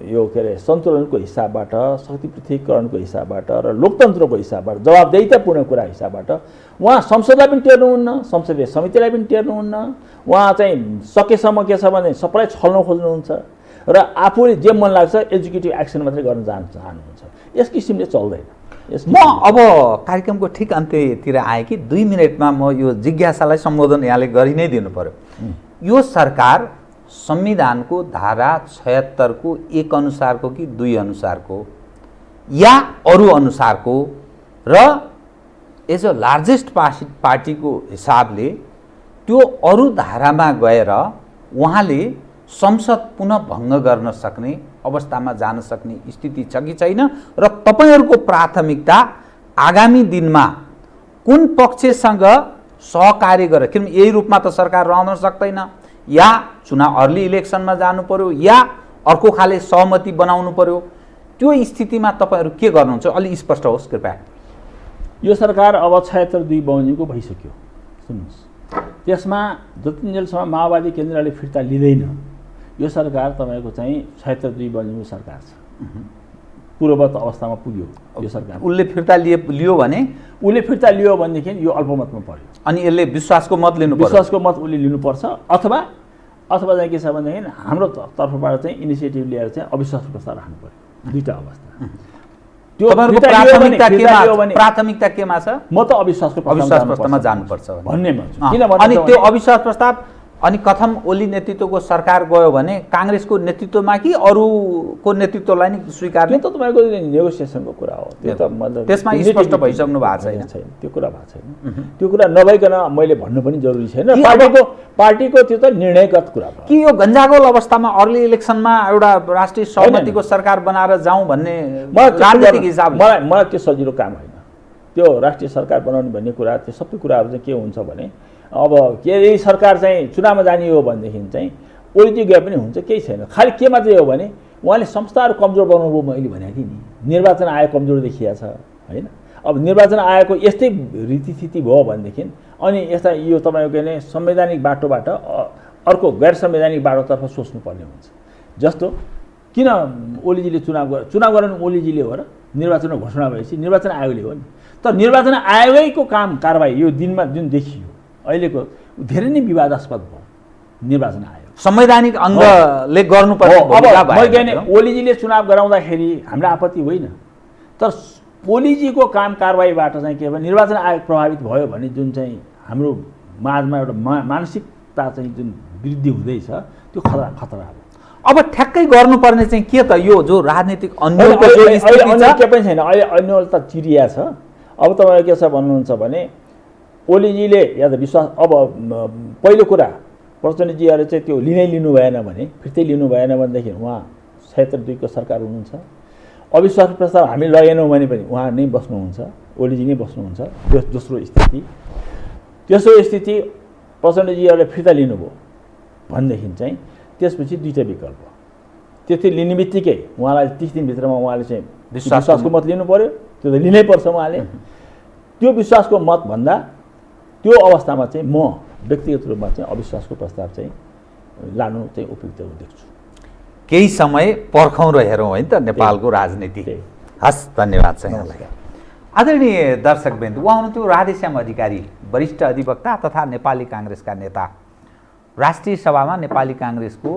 यो के अरे सन्तुलनको हिसाबबाट, शक्ति पृथकीकरणको हिसाबबाट र लोकतन्त्रको हिसाबबाट, जवाबदेहितापूर्ण कुरा हिसाबबाट उहाँ संसदलाई पनि टेर्नुहुन्न, संसदीय समितिलाई पनि टेर्नुहुन्न। उहाँ चाहिँ सकेसम्म के छ भने सबैलाई छल्न खोज्नुहुन्छ र आफूले जे मन लाग्छ एजुकेटिभ एक्सन मात्रै गर्न चाहनुहुन्छ। यस किसिमले चल्दैन। म अब कार्यक्रमको ठिक अन्त्यतिर आएँ कि 2 मिनटमा म यो जिज्ञासालाई सम्बोधन यहाँले गरि नै दिनु पर्यो। यो सरकार संविधानको धारा 76 को 1 अनुसारको कि 2 अनुसारको या अरू अनुसारको र एज अ लार्जेस्ट पार्टीको हिसाबले त्यो अरू धारामा गएर उहाँले संसद पुनः भङ्ग गर्न सक्ने अवस्थामा जान सक्ने स्थिति छ कि छैन र तपाईहरूको प्राथमिकता आगामी दिनमा कुन पक्षसँग सहकार्य गरेर, किनभने यही रूपमा त सरकार रहन सक्दैन, या चुनाव अर्ली इलेक्सनमा जानु पर्यो या अर्को खाले सहमति बनाउनु पर्यो, त्यो स्थितिमा तपाईहरू के गर्नुहुन्छ? अलि स्पष्ट होस् कृपया। यो सरकार अब 76(2) बमोजिमको भइसक्यो। सुन्नुहोस्, त्यसमा जतिन्जेलसम्म माओवादी केन्द्रले फिर्ता लिँदैन यो सरकार तपाईँको चाहिँ 76(2) बमोजिमको सरकार छ, पूर्ववत अवस्थामा पुग्यो यो सरकार। उसले फिर्ता लियो भने उसले फिर्ता लियो भनेदेखि यो अल्पमतमा पर्यो अनि यसले विश्वासको मत लिनु पर्यो। विश्वासको मत उसले लिनुपर्छ अथवा चाहिँ के छ भनेदेखि हाम्रो तर्फबाट चाहिँ इनिसिएटिभ लिएर चाहिँ अविश्वासको प्रस्ताव राख्नु पर्यो। दुईटा अवस्था। त्यो प्राथमिकता केमा छ? म त अविश्वासको प्रस्तावमा जानुपर्छ भन्ने भन्छु। अनि त्यो अविश्वास प्रस्ताव अनि कथम ओली नेतृत्वको सरकार गयो भने कांग्रेसको नेतृत्वमा कि अरूको नेतृत्वलाई नै स्वीकार? त्यो त तपाईँको नेगोसिएसनको कुरा हो। त्यो त मतलब त्यसमा स्पष्ट भइसक्नु भएको छैन। त्यो कुरा भएको छैन। त्यो कुरा नभइकन मैले भन्नु पनि जरुरी छैन। पार्टीको त्यो त निर्णयगत कुरा हो कि यो गन्जागोल अवस्थामा अर्ली इलेक्सनमा एउटा राष्ट्रिय सहमतिको सरकार बनाएर जाउँ भन्ने राजनीतिक हिसाबले मलाई त्यो सजिलो काम होइन। त्यो राष्ट्रिय सरकार बनाउने भन्ने कुरा, त्यो सबै कुराहरू चाहिँ के हुन्छ भने अब के यही सरकार चाहिँ चुनावमा जाने हो भनेदेखि चाहिँ ओलिटी गए पनि हुन्छ, केही छैन। खालि के मात्रै हो भने उहाँले संस्थाहरू कमजोर बनाउनु भयो। मैले भनेको थिएँ नि, निर्वाचन आयोग कमजोर देखिया छ होइन। अब निर्वाचन आयोगको यस्तै रीतिथिति भयो भनेदेखि अनि यस्ता यो तपाईँको नै संवैधानिक बाटोबाट अर्को गैर संवैधानिक बाटोतर्फ सोच्नुपर्ने हुन्छ। जस्तो किन ओलीजीले चुनाव गराउनु ओलीजीले हो र निर्वाचनमा घोषणा भएपछि निर्वाचन आयोगले हो नि। तर निर्वाचन आयोगैको काम कारबाही यो दिनमा जुन देखियो अहिलेको धेरै नै विवादास्पद भयो। निर्वाचन आयोग संवैधानिक अङ्गले गर्नुपर्छ। अब ओलीजीले चुनाव गराउँदाखेरि हाम्रो आपत्ति होइन, तर ओलीजीको काम कारबाहीबाट चाहिँ के भने निर्वाचन आयोग प्रभावित भयो भने जुन चाहिँ हाम्रो माझमा एउटा मानसिकता चाहिँ जुन वृद्धि हुँदैछ त्यो खतरा हो। अब ठ्याक्कै गर्नुपर्ने चाहिँ के त यो जो राजनीतिक अन्यल के पनि छैन। अहिले अन्यल त चिरिया छ। अब तपाईँ के छ भन्नुहुन्छ भने ओलीजीले या त विश्वास, अब पहिलो कुरा प्रचण्डजीहरूले चाहिँ त्यो लिनु भएन भने, फिर्तै लिनु भएन भनेदेखि उहाँ 76(2) को सरकार हुनुहुन्छ। अविश्वास प्रस्ताव हामी लगेनौँ भने पनि उहाँ नै बस्नुहुन्छ, ओलीजी नै बस्नुहुन्छ। दोस्रो स्थिति, तेस्रो स्थिति प्रचण्डजीहरूले फिर्ता लिनुभयो भनेदेखि चाहिँ त्यसपछि दुईवटा विकल्प। त्यति लिने बित्तिकै उहाँलाई 30 दिनभित्रमा उहाँले चाहिँ विश्वासको मत लिनु पर्यो। त्यो त लिनै पर्छ उहाँले। त्यो विश्वासको मत भन्दा त्यो अवस्थामा चाहिँ म व्यक्तिगत रूपमा चाहिँ अविश्वासको प्रस्ताव चाहिँ लानु चाहिँ उपयुक्त देख्छु। केही समय पर्खौँ र हेरौँ है त नेपालको राजनीति। हस्, धन्यवाद छ यहाँलाई। आदरणीय दर्शकवृन्द, उहाँ हुनुहुन्थ्यो राधेश्याम अधिकारी, वरिष्ठ अधिवक्ता तथा नेपाली काङ्ग्रेसका नेता, राष्ट्रिय सभामा नेपाली काङ्ग्रेसको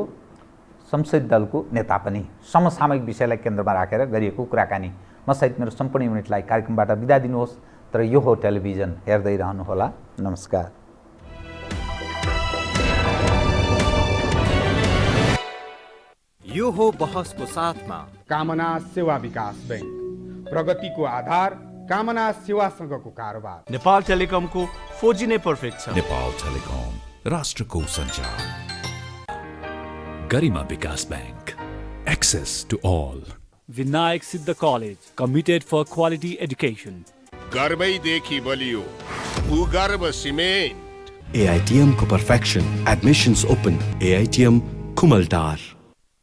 संसदीय दलको नेता पनि। समसामयिक विषयलाई केन्द्रमा राखेर गरिएको कुराकानी। म सहित मेरो सम्पूर्ण युनिटलाई कार्यक्रमबाट बिदा दिनुहोस्, तर यो हो टेलिभिजन, हेर्दै रहनुहोला। नमस्कार। यो हो बहसको साथमा कामना सेवा विकास बैंक, प्रगतिको आधार कामना सेवासँगको कारोबार। नेपाल टेलिकमको 4G नै पर्फेक्ट छ। नेपाल टेलिकम, राष्ट्रको सञ्चार। Garima Bikas bank, access to all. Vinayak Siddha College, committed for quality education. गर्वैदेखि बलियो भूगर्भ सिमेन्ट। AITM को perfection. Admissions open. AITM Kumaltar.